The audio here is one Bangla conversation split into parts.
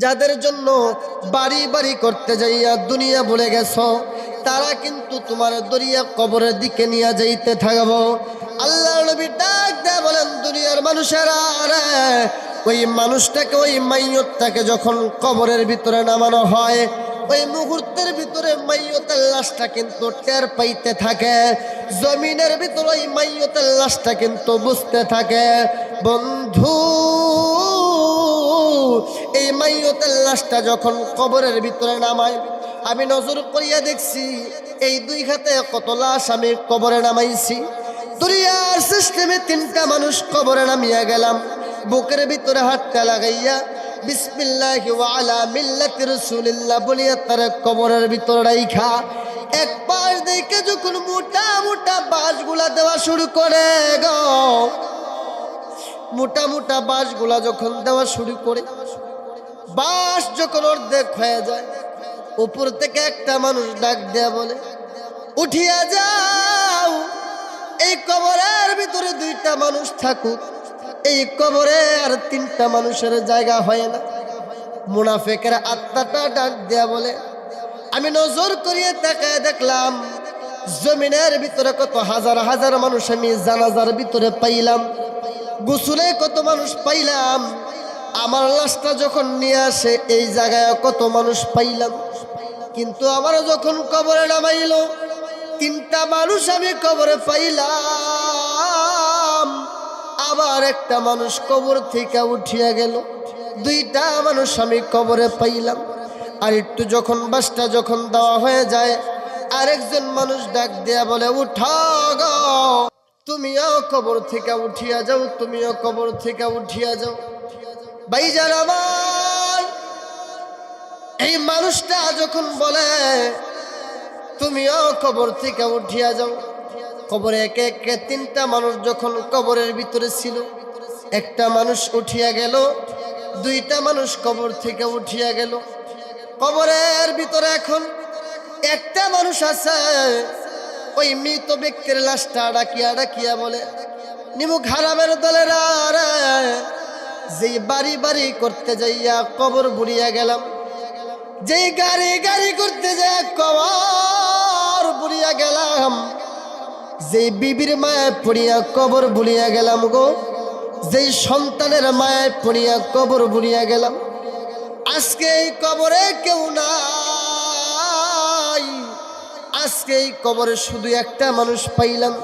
যাদের জন্য বাড়ি বাড়ি করতে যাইয়া দুনিয়া ভুলে গেছো, তারা কিন্তু তোমার দরিয়া কবরের দিকে নিয়ে যাইতে থাকবো। আল্লাহ নবী ডাক দেয়া বলেন, দুনিয়ার মানুষেরা রে, ওই মানুষটাকে, ওই মাইয়তটাকে যখন কবরের ভিতরে নামানো হয়, ওই মুহূর্তের ভিতরে মাইয়তের লাশটা কিন্তু টের পাইতে থাকে। জমিনের ভিতরে ওই মাইয়তের লাশটা কিন্তু বুঝতে থাকে, বন্ধু এই মাইয়তের লাশটা যখন কবরের ভিতরে নামায়, আমি নজর করিয়া দেখছি এই দুই হাতে কত লাশ আমি কবরে নামাইছি। দুনিয়ার সিস্টেমে তিনটা মানুষ কবরে নামিয়া গেলাম, বুকের ভিতরে হাতটা লাগাইয়া বিসমিল্লাহি ওয়া আলা মিল্লাতি রাসূলিল্লাহ বলিয়া তার কবরের ভিতরে রাইখা এক পাশ দেখে যখন মোটা মোটা বাঁশগুলা দেওয়া শুরু করে গো, মোটা মোটা বাঁশগুলা যখন দেওয়া শুরু করে, বাঁশ যখন অর্ধেক হয়ে যায়, উপর থেকে একটা মানুষ ডাক দেয়া বলে, উঠিয়া যাও, এই কবরের ভিতরে দুইটা মানুষ থাকুক, এই কবরে আর তিনটা মানুষের জায়গা হয় না। মুনাফিকের আত্মাটা ডাক দেয়া বলে, আমি নজর করিয়ে তাকায় দেখলাম জমিনের ভিতরে কত হাজার হাজার মানুষ আমি জানাজার ভিতরে পাইলাম, গোসলে কত মানুষ পাইলাম, আমার লাশটা যখন নিয়ে আসে এই জায়গায় কত মানুষ পাইলাম, কিন্তু আমার যখন কবরে নামাইল তিনটা মানুষ আমি কবরে পাইলাম, আবার একটা মানুষ কবর থেকে উঠিয়া গেল, দুইটা মানুষ আমি কবরে পাইলাম। আর একটু যখন বাসটা যখন দেওয়া হয়ে যায়, আরেকজন মানুষ ডাক দেয়া বলে, উঠা গো, তুমিও কবর থেকে উঠিয়া যাও, তুমিও কবর থেকে উঠিয়া যাও। ভাইজান আমার, এই মানুষটা যখন বলে তুমিও কবর থেকে উঠিয়া যাও, কবরে একে একে তিনটা মানুষ যখন কবরের ভিতরে ছিল, একটা মানুষ উঠিয়া গেল, দুইটা মানুষ কবর থেকে উঠিয়া গেল। কবরের ভিতরে এখন একটা মানুষ আছে, ওই মৃত ব্যক্তির লাশটা ডাকিয়া ডাকিয়া বলে, নিমুখ হারামের দলেরা রে, যেই বাড়ি বাড়ি করতে যাইয়া কবর বুড়িয়া গেলাম, যেই গাড়ি গাড়ি করতে যাইয়া কবর বুড়িয়া গেলাম, যেই বিবির মায়ায় পড়িয়া কবর বুড়িয়া গেলাম গো, যেই সন্তানের মায়ায় পড়িয়া কবর বুড়িয়া গেলাম, আজকে এই কবরে কেউ নাই, আজকে এই কবরে শুধু একটা মানুষ পাইলাম।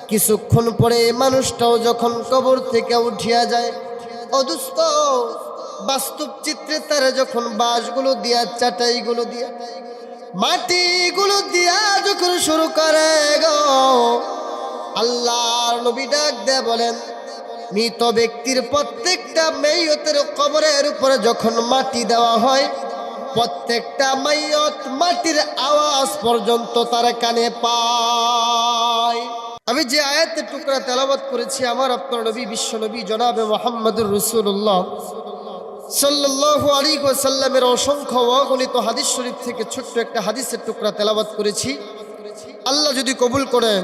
কিছুক্ষণ পরে এই মানুষটাও যখন কবর থেকে উঠিয়া যায়, অদুস্ত বাস্তব চিত্রে তারা যখন বাঁশগুলো দিয়া, চাটাইগুলো দিয়া, মাটিগুলো দিয়া যখন শুরু করে গো, আল্লাহর নবী ডাক দেয়া বলেন, মৃত ব্যক্তির প্রত্যেকটা মাইয়তের কবরের উপরে যখন মাটি দেওয়া হয়, প্রত্যেকটা মাইয়ত মাটির আওয়াজ পর্যন্ত তার কানে পায়। আমি যে আয়াতের টুকরা তেলাওয়াত করেছি, আমার আপনার নবী, বিশ্ব নবী জনাবে মুহাম্মদুর রাসূলুল্লাহ সাল্লাল্লাহু আলাইহি ওয়াসাল্লামের অসংখ্য অগণিত হাদিস শরীফ থেকে ছোট্ট একটা হাদিসের টুকরা তেলাওয়াত করেছি। আল্লাহ যদি কবুল করেন,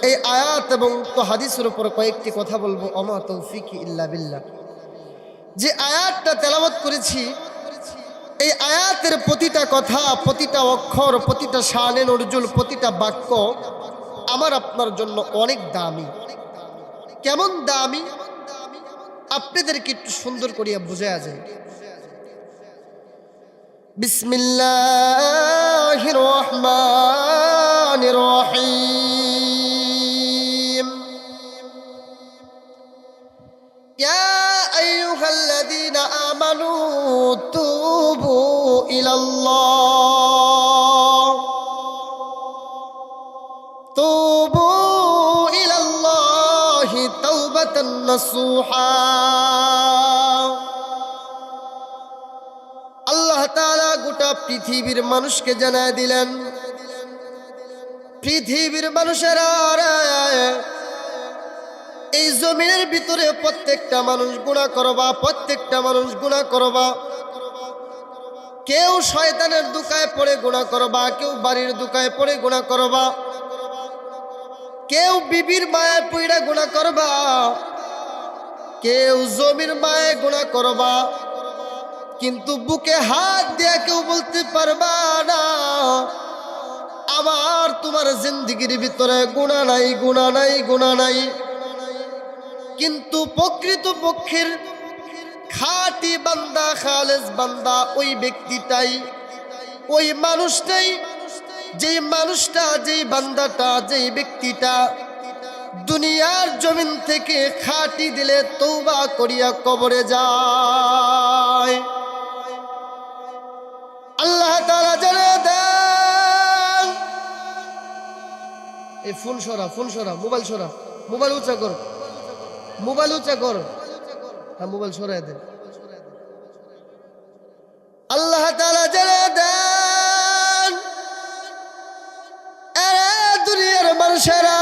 এই আয়াত এবং তো হাদিসের উপর কয়েকটি কথা বলবো। ওমা তৌফিকি ইল্লা বিল্লাহ। যে আয়াতটা তেলাওয়াত করেছি, এই আয়াতের প্রতিটা কথা, প্রতিটা অক্ষর, প্রতিটা শানে নজরুল, প্রতিটা বাক্য আমার আপনার জন্য অনেক দামি। কেমন দামি আপনাদেরকে একটু সুন্দর করিয়া বুঝায়া যায়। বিসমিল্লাহির রহমানির রহিম। ইয়া আইয়ুহাল্লাযীনা আমানু তুবু ইলাল্লাহ, তুবু ইলাল্লাহি তাওবাতান নাসুহা। আল্লাহ তাআলা গোটা পৃথিবীর মানুষকে জানায় দিলেন, পৃথিবীর মানুষেরা এই জমিনের ভিতরে প্রত্যেকটা মানুষ গুনাহ করবা, প্রত্যেকটা মানুষ গুনাহ করবা। কেউ শয়তানের দুকায় পড়ে গুনাহ করবা, কেউ বাড়ির দুকায় পড়ে গুনাহ করবা, কেউ বিবির মায়ায় পইড়া গুনাহ করবা, কেউ জমির মায়ায় গুনাহ করবা, কিন্তু বুকে হাত দিয়ে কেউ বলতে পারবা না আমার তোমার জিন্দেগির ভিতরে গুনাহ নাই, গুনাহ নাই, গুনাহ নাই। কিন্তু প্রকৃত পক্ষের খাঁটি বান্দা, খালেস বান্দা ওই ব্যক্তিটাই, ওই মানুষটাই, যেই মানুষটা, যেই বান্দাটা, যেই ব্যক্তিটা দুনিয়ার জমিন থেকে খাঁটি দিলে তওবা করিয়া কবরে যায়। আল্লাহ তাআলা জানিয়ে দেন, এই ফোন সরা, ফোন সরা, মোবাইল সরা, মোবাইল উঁচা কর, মোবাইল উঁচা কর, হ্যাঁ মোবাইল সরাই দে। আল্লাহ তাআলা জানিয়ে দেন, আরে দুনিয়ার মানুষেরা,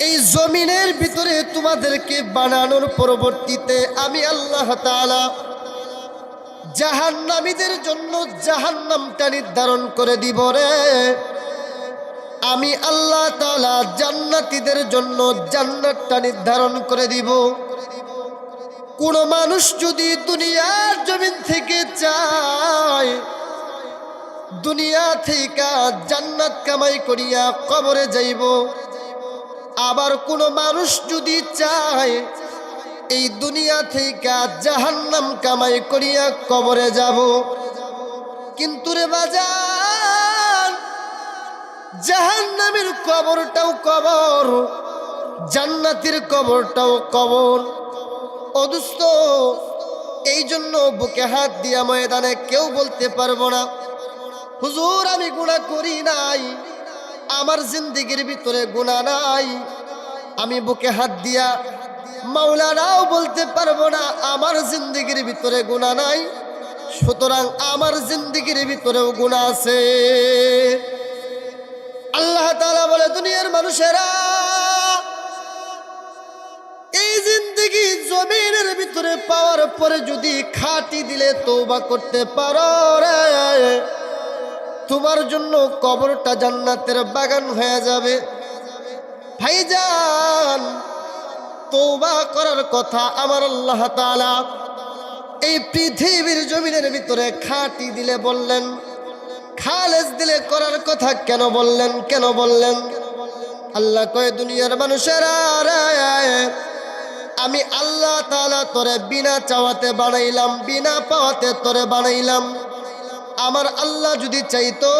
এই জমিনের ভিতরে তোমাদেরকে বানানোর পরবর্তীতে আমি আল্লাহ তাআলা জাহান্নামীদের জন্য জাহান্নামটা নির্ধারণ করে দিব রে। আমি আল্লাহ তাআলা জান্নাতীদের জন্য জান্নাতটা নির্ধারণ করে দিব। কোন মানুষ যদি দুনিয়ার জমিন থেকে চায় দুনিয়া থেকে জান্নাত কামাই করিয়া কবরে যাইব, আবার কোন মানুষ যদি চায় এই দুনিয়া থেকে জাহান্নাম কামাই করিয়া কবরে যাব, কিন্তু রে বাজান জাহান্নামের কবরটাও কবর, জান্নাতের কবরটাও কবর। ও দোস্ত, এই জন্য বুকে হাত দিয়া ময়দানে কেউ বলতে পারবো না হুজুর আমি গুনাহ করি নাই, আমার জিন্দেগির ভিতরে গুনাহ নাই। আমি বুকে হাত দিয়া মাওলানাও বলতে পারবো না আমার জিন্দেগির ভিতরে গুনাহ নাই, সুতরাং আমার জিন্দেগির ভিতরেও গুনাহ আছে। আল্লাহ তাআলা বলে, দুনিয়ার মানুষেরা এই জিন্দেগি জমিনের ভিতরে পাওয়ার পরে যদি খাঁটি দিলে তওবা করতে পারো রে, তোমার জন্য কবরটা জান্নাতের বাগান হয়ে যাবে। ভাইজান, তওবা করার কথা আমার আল্লাহ তাআলা এই পৃথিবীর জমিনের ভিতরে খাঁটি দিলে বললেন, খালেস দিলে করার কথা কেন বললেন? কেন বললেন? আল্লাহ কয়, দুনিয়ার মানুষেরা আমি আল্লাহ তাআলা তোরে বিনা চাওয়াতে বানাইলাম, বিনা পাওয়াতে তোরে বানাইলাম। আমার আল্লাহ যদি চাইতো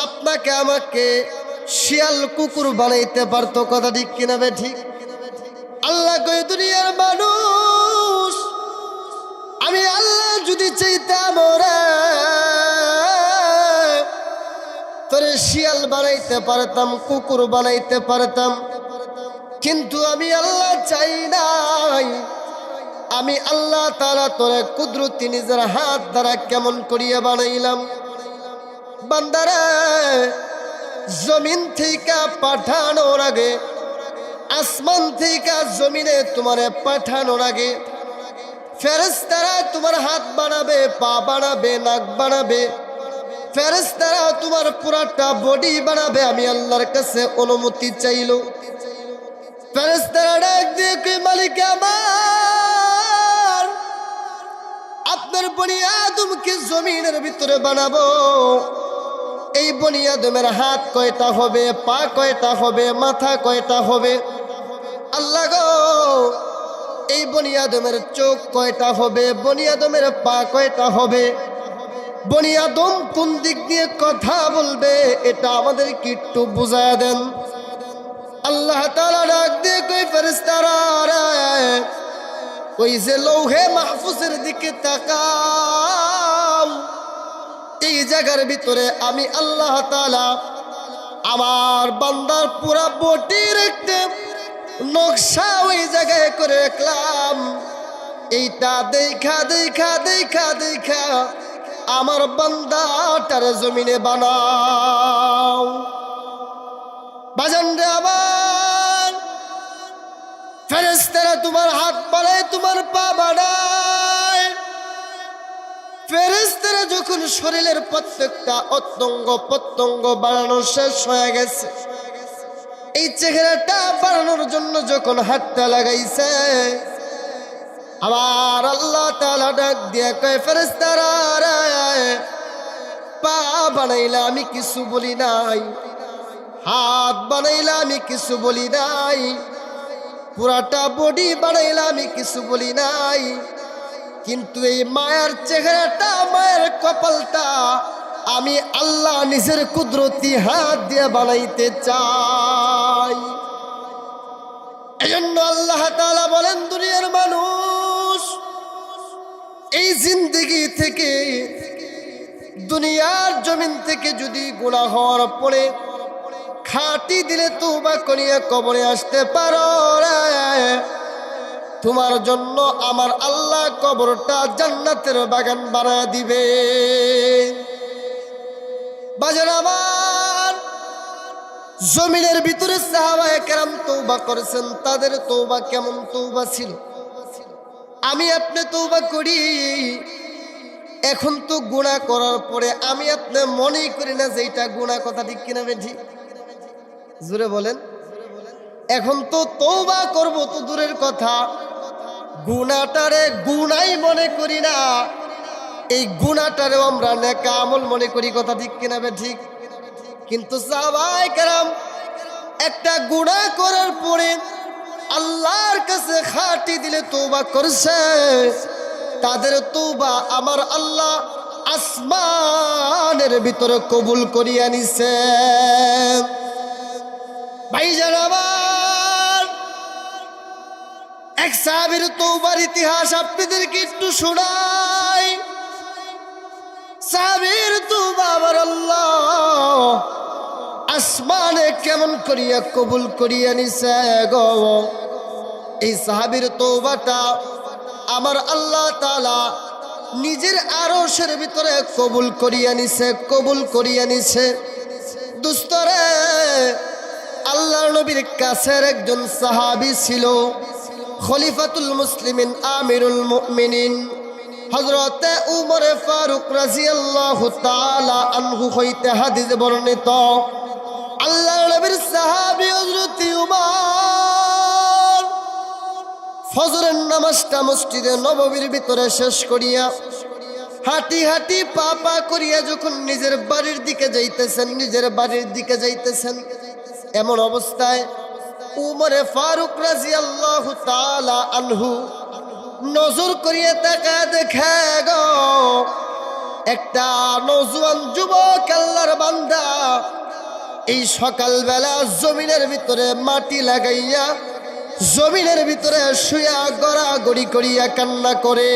আপনাকে আমাকে শিয়াল কুকুর বানাইতে পারতো। কথা ঠিক কিনা বে ঠিক? আল্লাহ কয়, দুনিয়ার মানুষ আমি আল্লাহ যদি চাইতাম ওরে তোরে শিয়াল বানাইতে পারতাম, কুকুর বানাইতে পারতাম, কিন্তু আমি আল্লাহ চাই নাই। আমি আল্লাহ তাআলা তোরে কুদরতি নিজের হাত দ্বারা কেমন করিয়া বানাইলাম। বান্দারে, জমিন থেকে পাঠানোর আগে, আসমান থেকে জমিনে তোমারে পাঠানোর আগে ফেরেশতারা তোমার হাত বানাবে, পা বানাবে, নাক বানাবে, ফেরেশতারা তোমার পুরাটা বডি বানাবে। আমি আল্লাহর কাছে অনুমতি চাইলো। ফেরেশতারা ডাক দিয়ে কই, মালিক আমার, আপনার বনি আদমকে জমিনের ভিতরে বানাবো, এই বনি আদমের হাত কয়টা হবে, পা কয়টা হবে, মাথা কয়টা হবে? আল্লাহ গো, এই বনি আদমের চোখ কয়টা হবে, বনি আদমের পা কয়টা হবে, বনি আদম কোন দিক দিয়ে কথা বলবে, এটা আমাদেরকে একটু বুঝায়া দেন। আল্লাহ তাআলা ডাক দিয়ে কই, ফেরেশতারা ওই যে লৌহে মাহফুজের দিকে তাকাও, এই জায়গার ভিতরে আমি আল্লাহ তাআলা আমার বান্দার পুরা বডির একটা নকশা ওই জায়গায় করে রাখলাম। এইটা দেখা দেখা দেখা দেখা আমার বান্দাটার জমিনে বানাও। বাজান রে আমার, ফেরেশতারা তোমার হাত বানায়, তোমার পা বানায়। ফেরেশতারা যখন শরীরের প্রত্যেকটা অঙ্গ প্রত্যঙ্গ বানানো শেষ হয়ে গেছে, এই চেহারাটা বানানোর জন্য যখন হাতটা লাগাইছে, আমার আল্লাহ তাআলা ডাক দিয়া কয় ফেরেশতারা পা বানাইলা আমি কিছু বলি নাই, হাত বানাইলা আমি কিছু বলি নাই, পুরাটা বডি বানাইলা আমি কিছু বলি নাই, কিন্তু এই মায়ের চেহারাটা মায়ের কপালটা আমি আল্লাহ নিজের কুদরতি হাত দিয়ে বানাইতে চাই। এজন্য আল্লাহ তাআলা বলেন দুনিয়ার মানুষ এই জিন্দেগি থেকে দুনিয়ার জমিন থেকে যদি গুনাহ হওয়ার পরে খাটি দিলে তওবা করিয়া কবরে আসতে পারো তোমার জন্য আমার আল্লাহ কবরটা জান্নাতের বাগান বানায় দিবে। বাজার আমার জমিনের ভিতরে সাহাবায়ে কেরাম তওবা করেছেন, তাদের তওবা কেমন তওবা ছিল আমি আপনি তওবা করি। এখন তো গুনাহ করার পরে আমি আপনি মনেই করি না যে এটা গুনাহ, কথা ঠিক কিনা বেঠি? জোরে বলেন। এখন তো তওবা করব তো দূরের কথা, গুনাহটারে গুনাই মনে করি না, এই গুনাহটারেও আমরা নেক আমল মনে করি, কথা ঠিক কিনা বেঠিক? কিন্তু সাহাবায়ে কেরাম একটা গুনাহ করার পরে আল্লাহর কাছে খাটি দিলে তওবা করছে, তাদের তওবা আমার আল্লাহ আসমানের ভিতরে কবুল করিয়া নিছে। ভাইজান আমার এক সাহাবীর তওবার ইতিহাস আপনাদেরকে একটু শোনাই। সাহাবীর তওবা আমার আল্লাহ আসমানে কেমন করিয়া কবুল করিয়া নিছে গো। এই সাহাবীর তওবাটা আমার আল্লাহ তাআলা নিজের আরশের ভিতরে কবুল করিয়া নিছে, কবুল করিয়া নিছে। দোস্তরে আল্লাহর নবীর কাছের একজন সাহাবী ছিল খলিফাতুল মুসলিমিন আমিরুল মুমিনিন হযরতে উমর ফারুক রাদিয়াল্লাহু তাআলা আনহু হইতে হাদিস বর্ণিত। আল্লাহর নবীর সাহাবী হযরতে উমর ফজরের নামাজটা মসজিদে নববীর ভিতরে শেষ করিয়া হাঁটি হাঁটি পা পা করিয়া যখন নিজের বাড়ির দিকে যাইতেছেন, এমন অবস্থায় উমরে ফারুক রাদিয়াল্লাহু তাআলা আনহু নজর করিয়া তাকায় দেখে গো একটা নওজোয়ান যুবক আল্লাহর বান্দা এই সকালবেলা জমিনের ভিতরে মাটি লাগাইয়া জমিনের ভিতরে শুয়া গড়াগড়ি করিয়া কান্না করে।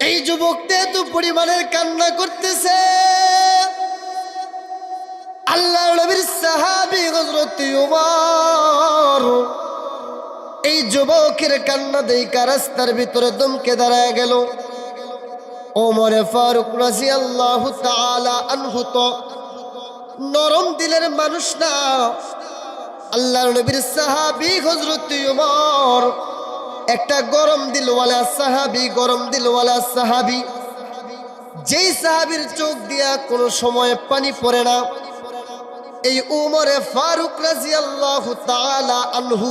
এই যুবকটা এত পরিমাণের কান্না করতেছে, আল্লাহর নবীর সাহাবী হযরত উমর এই যুবকের কান্না দেখে রাস্তার ভিতরে দমকে দাঁড়ায় গেল। ওমর ফারুক রাদিয়াল্লাহু তাআলা আনহু তো নরম দিলের মানুষ না, আল্লাহর নবীর সাহাবী হযরত উমর একটা গরম দিলওয়ালা সাহাবী, যেই সাহাবীর চোখ দিয়া কোনো সময় পানি পড়ে না। এই উমরে ফারুক রাদিয়াল্লাহু তাআলা আনহু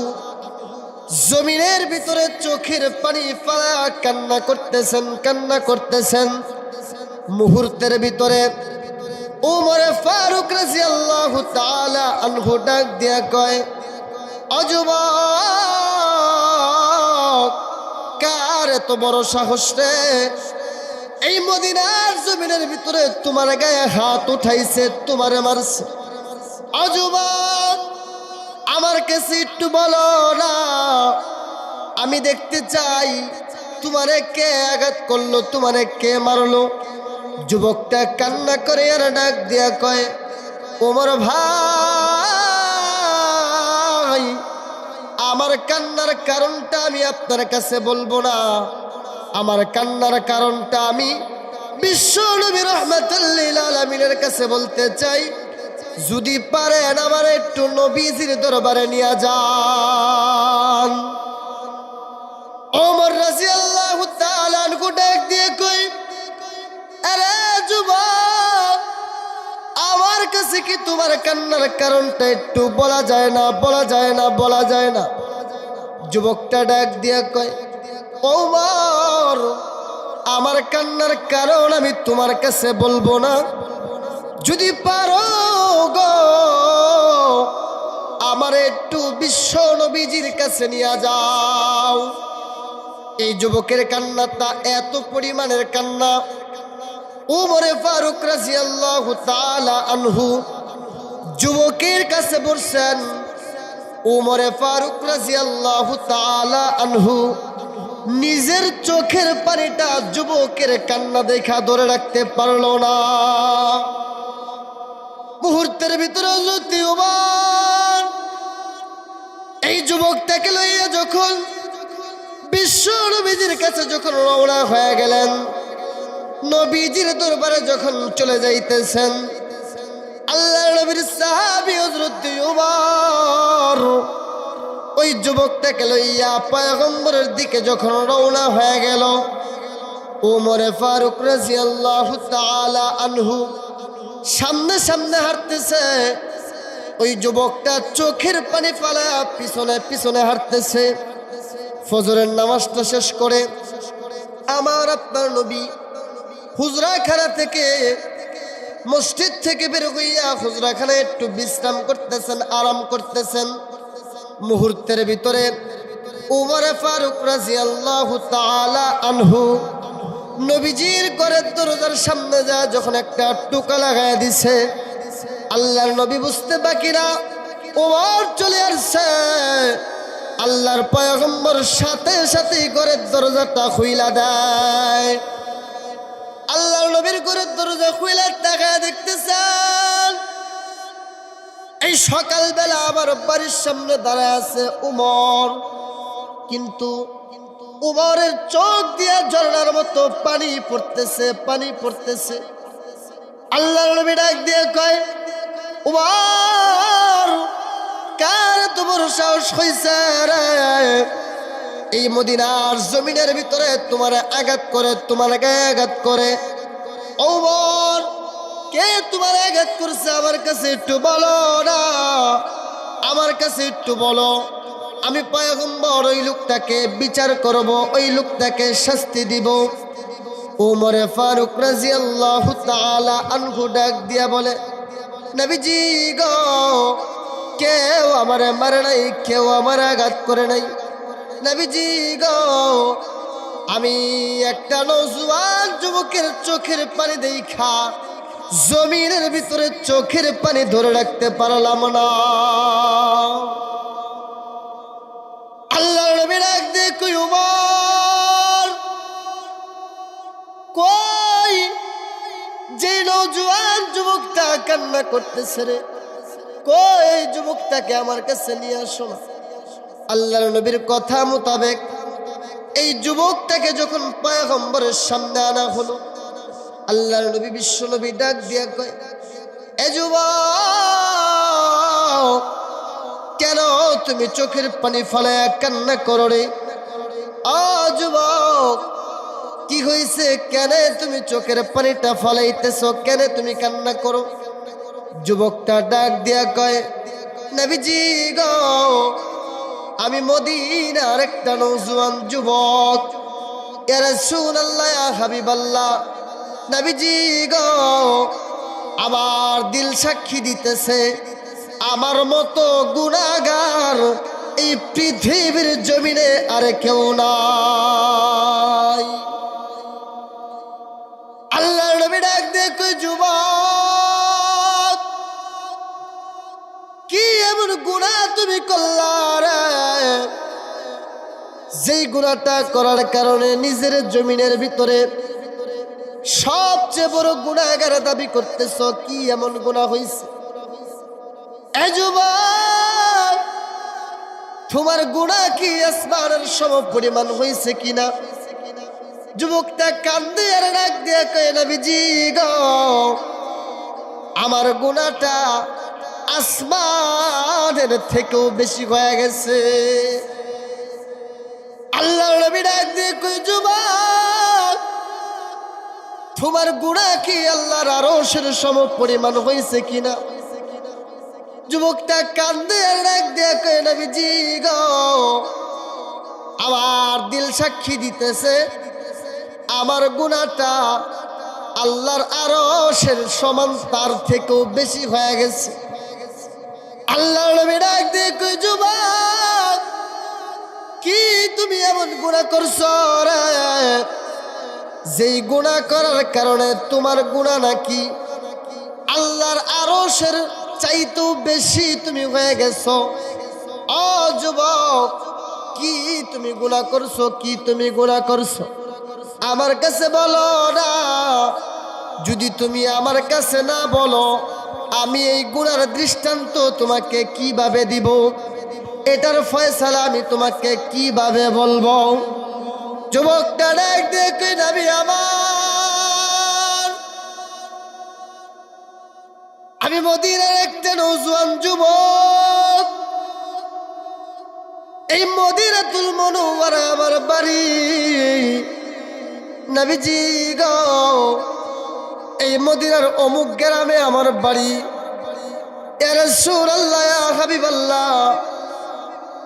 জমিনের ভিতরে চোখের পানি ফেলা কান্না করতেছেন। মুহূর্তের ভিতরে উমরে ফারুক রাদিয়াল্লাহু তাআলা আনহু ডাক দিয়া কয়, যুবক কার এত বড় সাহস রে, এই মদিনার জমিনের ভিতরে তোমার গায়ে হাত উঠাইছে, তোমারে মারছে। যুবক আমার কাছে একটু বলো না, আমি দেখতে চাই তোমারে কে আঘাত করলো, তোমারে কে মারলো। যুবকটা কান্না করে আর ডাক দিয়া কয়, ওমর ভাই আমার কান্নার কারণটা আমি আপনার কাছে বলবো না, আমার কান্নার কারণটা আমি বিশ্ব নবী রাহমাতুল লিল আলামিনের কাছে বলতে চাই। যদি পারেন আমার একটু নবীজির দরবারে নিয়ে যান। ওমর রাদিয়াল্লাহু তাআলা আনহু ডাক দিয়ে কই, আরে যুবক আমার কাছে কি তোমার কান্নার কারণটা একটু বলা যায় না? যুবকটা ডাক দিয়া কয়, ওমর, আমার কান্নার কারণ আমি তোমার কাছে বলবো না, যদি পারো গো আমার একটু বিশ্ব নবীজির কাছে নিয়ে যাও। এই যুবকের কান্নাটা এত পরিমাণের কান্না, উমরে ফারুক রাদিয়াল্লাহু তাআলা আনহু যুবকের কাছে বলছেন। উমরে ফারুক রাদিয়াল্লাহু তাআলা আনহু নিজের চোখের পানিটা যুবকের কান্না দেখা ধরে রাখতে পারলো না। মুহূর্তের ভিতরে হযরত উমর এই যুবকটাকে লইয়া যখন বিশ্ব নবীজির কাছে যখন রওনা হয়ে গেলেন, নবীজির দরবারে যখন চলে যাইতেছেন, আল্লাহর নবীর সাহাবী হযরত উমর ওই যুবকটাকে লইয়া পয়গম্বরের দিকে যখন রওনা হয়ে গেল, উমরে ফারুক রাদিয়াল্লাহু তাআলা আনহু সামনে সামনে হাঁটতেছে, ওই যুবকটা চোখের পানি ফেলা পিছনে পিছনে হাঁটতেছে। ফজরের নামাজটা শেষ করে আমার আপনার নবী হুজরাখানা থেকে, মসজিদ থেকে বের হইয়া হুজরাখানায় একটু বিশ্রাম করতেছেন, আরাম করতেছেন। মুহূর্তের ভিতরে উমর ফারুক রাদিয়াল্লাহু তাআলা আনহু নবীজির ঘরের দরজার সামনে যা যখন একটা টোকা লাগায় দিছে, আল্লাহর নবী বুঝতে বাকি না উমর চলে আসছে। আল্লাহর পয়গম্বর সাথে সাথে ঘরের দরজাটা খুইলা দেয়। আল্লাহর নবীর ঘরের দরজা খুইলা তাকায় দেখতেছেন, এই সকালবেলা আমার বাড়ির সামনে দাঁড়ায় আছে উমর, কিন্তু উমরের চোখ দিয়ে ঝর্ণার মতো পানি পড়তেছে, পানি পড়তেছে। আল্লাহর নবী ডাক দিয়ে কয়, উমর, কার তোমার সাহস হইছে রে এই মদিনার জমিনের ভিতরে তোমার আঘাত করে, তোমার গায়ে আঘাত করে? উমর, কে তোমার আঘাত করছে আমার কাছে একটু বলো না, আমার কাছে একটু বলো, আমি পয়গম্বর ওই লোকটাকে বিচার করব, ওই লোকটাকে শাস্তি দিব। উমরে ফারুক রাদিয়াল্লাহু তাআলা আনহু ডাক দিয়া বলে, নবীজি গো, কেউ আমারে মারে নাই, কেউ আমার আঘাত করে নাই। নবীজি গো, আমি একটা নওজোয়ান যুবকের চোখের পানি দেখা জমিনের ভিতরে চোখের পানি ধরে রাখতে পারলাম না। আল্লাহর নবী ডাক দিয়ে কই, উমর, কই যে নওজোয়ান যুবকটা কান্না করতেছে রে, কই যুবকটাকে আমার কাছে নিয়ে আসো না। আল্লাহর নবীর কথা মোতাবেক এই যুবকটাকে যখন পয়গম্বরের সামনে আনা হলো, আল্লাহর নবী বিশ্ব নবী ডাক দিয়া কয়, এ যুবক, কেন তুমি চোখের পানি ফেলায়া কান্না করো রে? আ যুবক, কি হয়েছে? কেন তুমি চোখের পানিটা ফলাইতেছো? কেন তুমি কান্না করো? যুবকটা ডাক দিয়া কয়, নবীজি গো, আমি মদিনার একটা নওজোয়ান যুবক, ইয়া রাসূলুল্লাহ, ইয়া হাবিবাল্লাহ, নবীজি গো, আমার দিল সাক্ষী দিতেছে আমার মতো গুনাহগার এই পৃথিবীর জমিনে আর কেউ নাই। আল্লাহর নবী ডাক দিয়ে কই, যুবক, কি এমন গুনাহ তুমি করলা রে, যেই গুনাহটা করার কারণে নিজের জমিনের ভিতরে সবচেয়ে বড় গুনাহগার দাবি করতেছ? কি এমন গুনাহ হইছে? এ যুবক, তোমার গুনাহ কি আসমানের সম পরিমাণ হইছে কিনা? যুবকটা কান্দে আর ডাক দিয়ে কয়, নবীজি গো, আমার গুনাহটা আসমানের থেকেও বেশি হয়ে গেছে। আল্লাহর নবী ডাক দিয়ে কই, যুবক, তোমার গুনাহ কি আল্লাহর আরশের সম পরিমাণ হইছে কিনা? যুবকটা কান্দে আর ডাক দিয়ে কয়, নবীজি গো, আমার দিল সাক্ষী দিতেছে আমার গুনাহটা আল্লাহর আরশের সমান, তার থেকেও বেশি হয়ে গেছে। আল্লাহর নবী ডাক দিয়ে কই, যুবক কি তুমি এমন গুনাহ করছো রে, যেই গুনাহ করার কারণে তোমার গুনাহ নাকি আল্লাহর আরশের চাইতেও বেশি তুমি হয়ে গেছো। ও যুবক কি তুমি গুনাহ করছো, কি তুমি গুনাহ করছো আমার কাছে বলো না। যদি তুমি আমার কাছে না বলো, আমি এই গুনার দৃষ্টান্ত তোমাকে কিভাবে দিব, এটার ফয়সালা আমি তোমাকে কিভাবে বলবো? যুবকটা ডাক দিয়ে কই, নবী আমার, আমি মদিনার একটা নওজোয়ান যুবক, এই মদিনাতুল মুনাওয়ারা আমার বাড়ি। নবীজি গো, এই মদিনার অমুক গ্রামে আমার বাড়ি। ইয়া রাসূলুল্লাহ, ইয়া হাবিবাল্লাহ,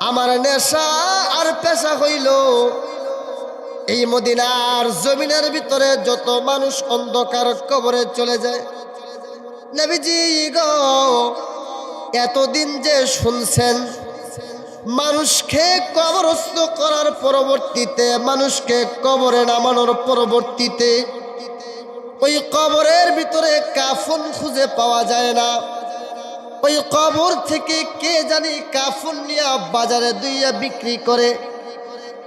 আমার নেশা আর পেশা হইল এই মদিনার জমিনের ভিতরে যত মানুষ অন্ধকার কবরে চলে যায়। নবীজি গো, এতদিন যে শুনছেন মানুষকে কবরস্থ করার পরবর্তীতে, মানুষকে কবরে নামানোর পরবর্তীতে ওই কবরের ভিতরে কাফন খুঁজে পাওয়া যায় না। ওই কবর থেকে কে জানি কাফন নিয়ে বাজারে দুইয়া বিক্রি করে।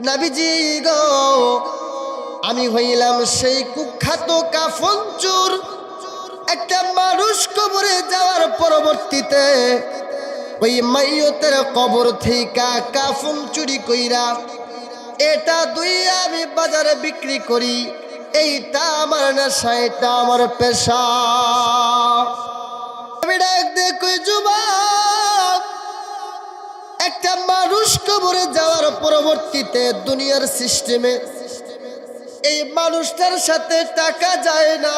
নবীজি গো, আমি হইলাম সেই কুখ্যাত কাফন চোর। একটা মানুষ কবরে যাওয়ার পরবর্তীতে ওই মাইয়তের কবর থেকে কাফন চুরি কইরা এটা দুইয়া আমি বাজারে বিক্রি করি। এইটা আমার নেশা, এটা আমার পেশা। আমি ডাক দিয়ে কই, যুবক একটা মানুষ কবরে যাওয়ার পরবর্তীতে দুনিয়ার সিস্টেমে এই মানুষটার সাথে টাকা যায় না,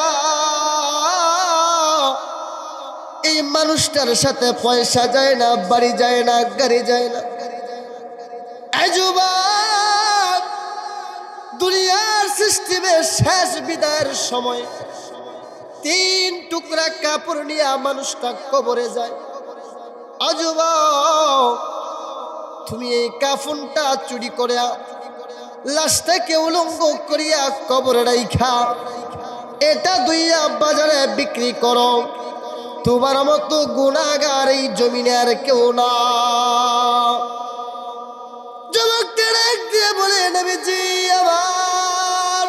এই মানুষটার সাথে পয়সা যায় না, বাড়ি যায় না, গাড়ি যায় না। এই যুবক, দুনিয়ার সিস্টেমে শেষ বিদায়ের সময় 3 টুকরা কাপড় নিয়ে মানুষটা কবরে যায়। ও যুবক, তুমি এই কাফনটা চুরি করে লাশটাকে উলঙ্গ করিয়া কবরে রাইখা এটা দুইয়া বাজারে বিক্রি করো। তোমার মতো গুনাহগার এই জমিনে আর কেউ না। যুবকটা ডাক দিয়ে বলে, নবীজি আমার,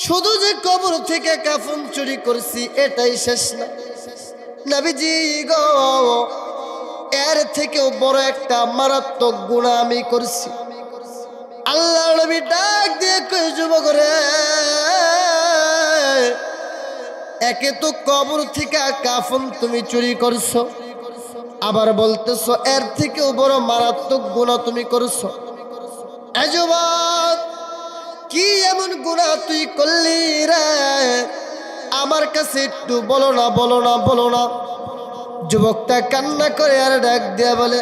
শুধু যে কবর থেকে কাফন চুরি করছি এটাই শেষ না। নবীজি গো, এর থেকেও বড় একটা মারাত্মক গুনাহ আমি করছি। আল্লাহ নবী ডাক দিয়ে কই, যুবক রে, একে তো কবর থেকে কাফন তুমি চুরি করছো, আবার বলতেছো এর থেকেও বড় মারাত্মক গুনাহ তুমি করছো। এ যুবক, কি এমন গুনাহ তুই করলি রে? আমার কাছে একটু বলো না, বলো না, বলো না। যুবকটা কান্না করে আর ডাক দিয়ে বলে,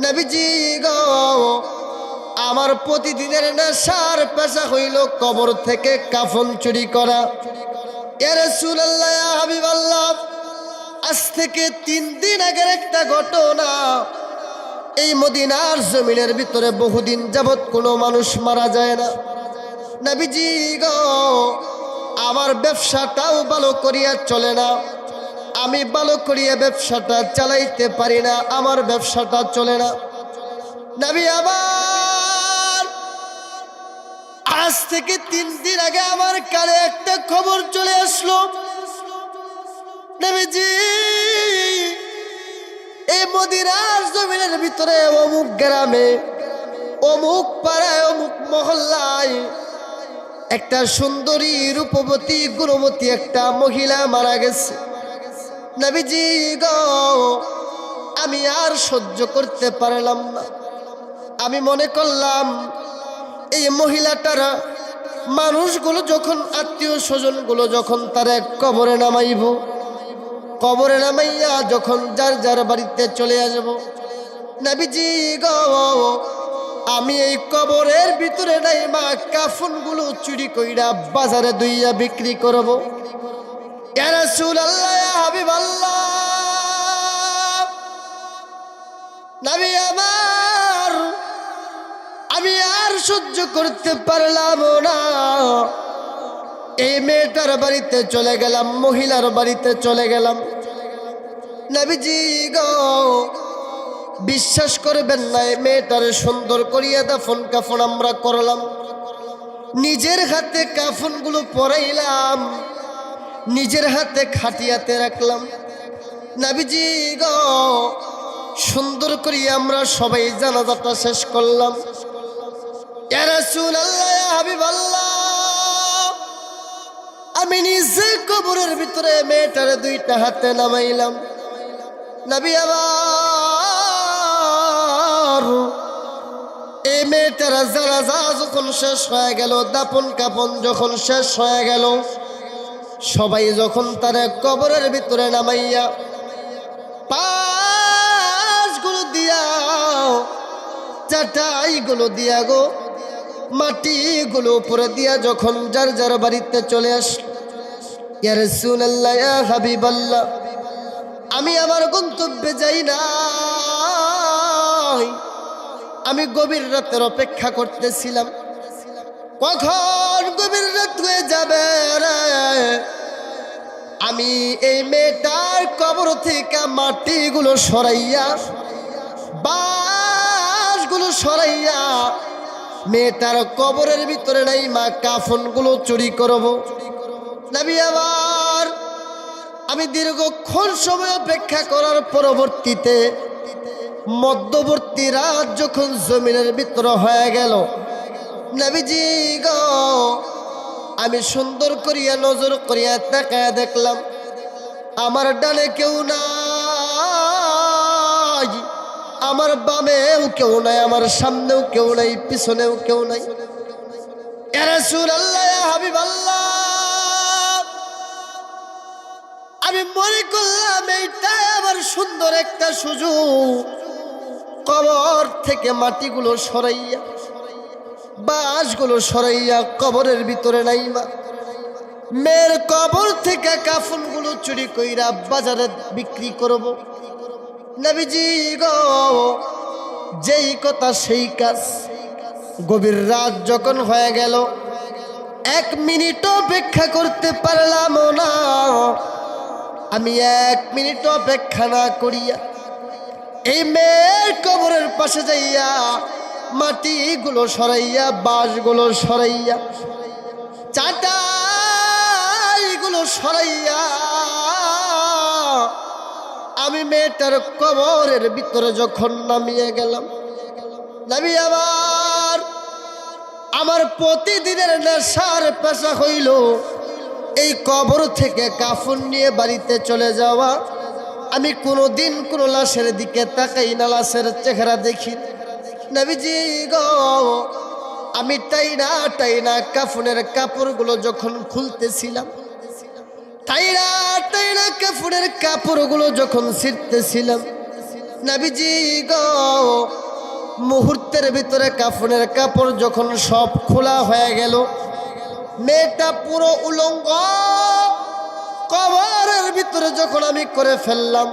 নবীজি গো, আমার প্রতিদিনের নেশার পেশা হইল কবর থেকে কাফন চুরি করা। ইয়া রাসূলুল্লাহ, ইয়া হাবিবাল্লাহ, আজ থেকে 3 দিন আগের একটা ঘটনা। এই মদিনার জমিনের ভিতরে বহুদিন যাবত কোনো মানুষ মারা যায় না। নবীজি গো, আমার ব্যবসাটাও ভালো করিয়া চলে না, আমি ভালো করিয়া ব্যবসাটা চালাইতে পারি না, আমার ব্যবসাটা চলে না। নবী আমার, আজ থেকে 3 দিন আগে আমার কানে একটা খবর চলে আসলো, নবীজি এই মদিনার জমিনের ভিতরে অমুক গ্রামে, অমুক পাড়ায়, অমুক মহল্লায় একটা সুন্দরী, রূপবতী, গুণবতী একটা মহিলা মারা গেছে। নবীজি গো, আমি আর সহ্য করতে পারলাম না। আমি মনে করলাম এই মহিলাটারা, মানুষগুলো যখন, আত্মীয় স্বজনগুলো যখন তারা কবরে নামাইব, কবরে নামাইয়া যখন যার যার বাড়িতে চলে আসব, নবীজি গো আমি এই কবরের ভিতরে নাই মা কাফনগুলো চুরি কইরা বাজারে দুইয়া বিক্রি করব। ইয়া রাসূলুল্লাহ, ইয়া হাবিবাল্লাহ, নবী আমার, আমি আর সহ্য করতে পারলাম না। এই মেয়েটার বাড়িতে চলে গেলাম, মহিলার বাড়িতে চলে গেলাম। নবীজি গো, বিশ্বাস করবেন না, এই মেয়েটার সুন্দর করিয়া দাফন কাফন আমরা করলাম, নিজের হাতে কাফনগুলো পরাইলাম, নিজের হাতে খাটিয়াতে রাখলাম। নবীজি গো, সুন্দর করিয়া আমরা সবাই জানাজাটা শেষ করলাম। ইয়া রাসূলুল্লাহ, ইয়া হাবিবাল্লাহ, আমি নিজে কবরের ভিতরে মেয়েটার দুইটা হাতে নামাইলাম। নবী আমার, এই মেয়েটার জানাজা যখন শেষ হয়ে গেল, দাপন কাপন যখন শেষ হয়ে গেল, সবাই যখন তার কবরের ভিতরে নামাইয়া পাশগুলো দিয়া, চাটাইগুলো দিয়া গো, মাটিগুলো উপরে দিয়া যখন যার যার বাড়িতে চলে আসল। ইয়া রাসূলুল্লাহ, ইয়া হাবিবাল্লাহ, আমি আমার গন্তব্যে যাই না, আমি গভীর রাতের অপেক্ষা করতেছিলাম, কখন গভীর রাত হয়ে যাবে রে। আমি এই মেয়েটার কবর থেকে মাটিগুলো সরাইয়া, বাঁশগুলো সরাইয়া মেয়েটার কবরের ভিতরে নাই মা কাফনগুলো চুরি করব। নবী আমার, আমি দীর্ঘক্ষণ সময় অপেক্ষা করার পরবর্তীতে মধ্যবর্তী রাত যখন জমিনের ভিতরে হয়ে গেল, নবীজি গো, আমি সুন্দর করিয়া নজর করিয়া তাকায় দেখলাম আমার ডানে কেউ নাই, আমার বামেও কেউ নাই, আমার সামনেও কেউ নাই, পিছনেও কেউ নাই। ইয়া রাসূলুল্লাহ, ইয়া হাবিবাল্লাহ, আমি মনে করলাম এইটাই আমার সুন্দর একটা সুযোগ, কবর থেকে মাটিগুলো সরাইয়া, বাঁশগুলো সরাইয়া কবরের ভিতরে নাইমা মেয়ের কবর থেকে কাফনগুলো চুরি কইরা বাজারে বিক্রি করব। নবীজি গো, যেই কথা সেই কাজ। গভীর রাত যখন হয়ে গেল, 1 মিনিট অপেক্ষা করতে পারলাম না। আমি 1 মিনিট অপেক্ষা না করিয়া এই মেয়ের কবরের পাশে যাইয়া মাটিগুলো সরাইয়া, বাঁশগুলো সরাইয়া, চাটাইগুলো সরাইয়া আমি মেয়েটার কবরের ভিতরে যখন নামিয়ে গেলাম, নবী আমার প্রতিদিনের নেশার পেশা হইল এই কবর থেকে কাফন নিয়ে বাড়িতে চলে যাওয়া। আমি কোনোদিন কোনো লাশের দিকে তাকাই না, লাশের চেহারা দেখি। নবীজি গো, আমি টাইনা কাফনের কাপড়গুলো যখন খুলতেছিলাম, টাইনা কাফনের কাপড়গুলো যখন ছিঁড়তেছিলাম, নবীজি গো, মুহূর্তের ভিতরে কাফনের কাপড় যখন সব খোলা হয়ে গেল, মেয়েটা পুরো উলঙ্গ কবরের ভিতরে যখন আমি করে ফেললাম,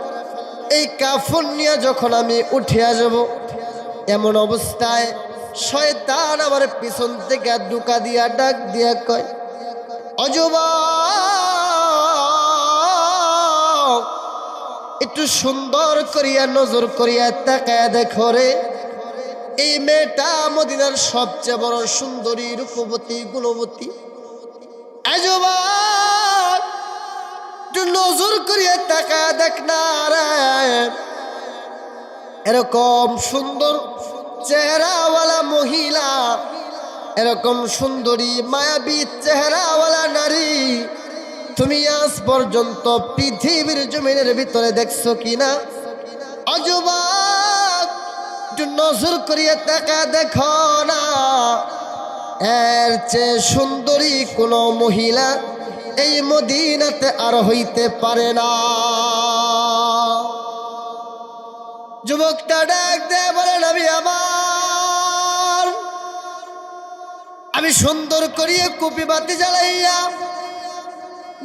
এই কাফন নিয়ে যখন আমি উঠে আসব, এমন অবস্থায় শয়তান আমার পিছন থেকে ঢুকা দিয়া ডাক দিয়া কয়, ও যুবক, একটু সুন্দর করিয়া নজর করিয়া তাকায়া দেখো রে, এই মেয়েটা মদিনার সবচেয়ে বড় সুন্দরী, রূপবতী, গুণবতী। এই যুবক, একটু নজর করিয়া তাকায়া দেখ না রে, এরকম সুন্দর চেহারাওয়ালা মহিলা, এরকম সুন্দরী মায়াবী চেহারাওয়ালা নারী তুমি আজ পর্যন্ত পৃথিবীর জমিনের ভিতরে দেখছো কিনা? ও যুবক, একটু নজর করিয়া তাকা দেখো না, এর চেয়ে সুন্দরী কোনো মহিলা এই মদিনাতে আর হইতে পারে না। যুবকটা ডাক দে বলে, নবী আমার, আমি সুন্দর করিয়া কুপি বাতি জ্বালাইয়া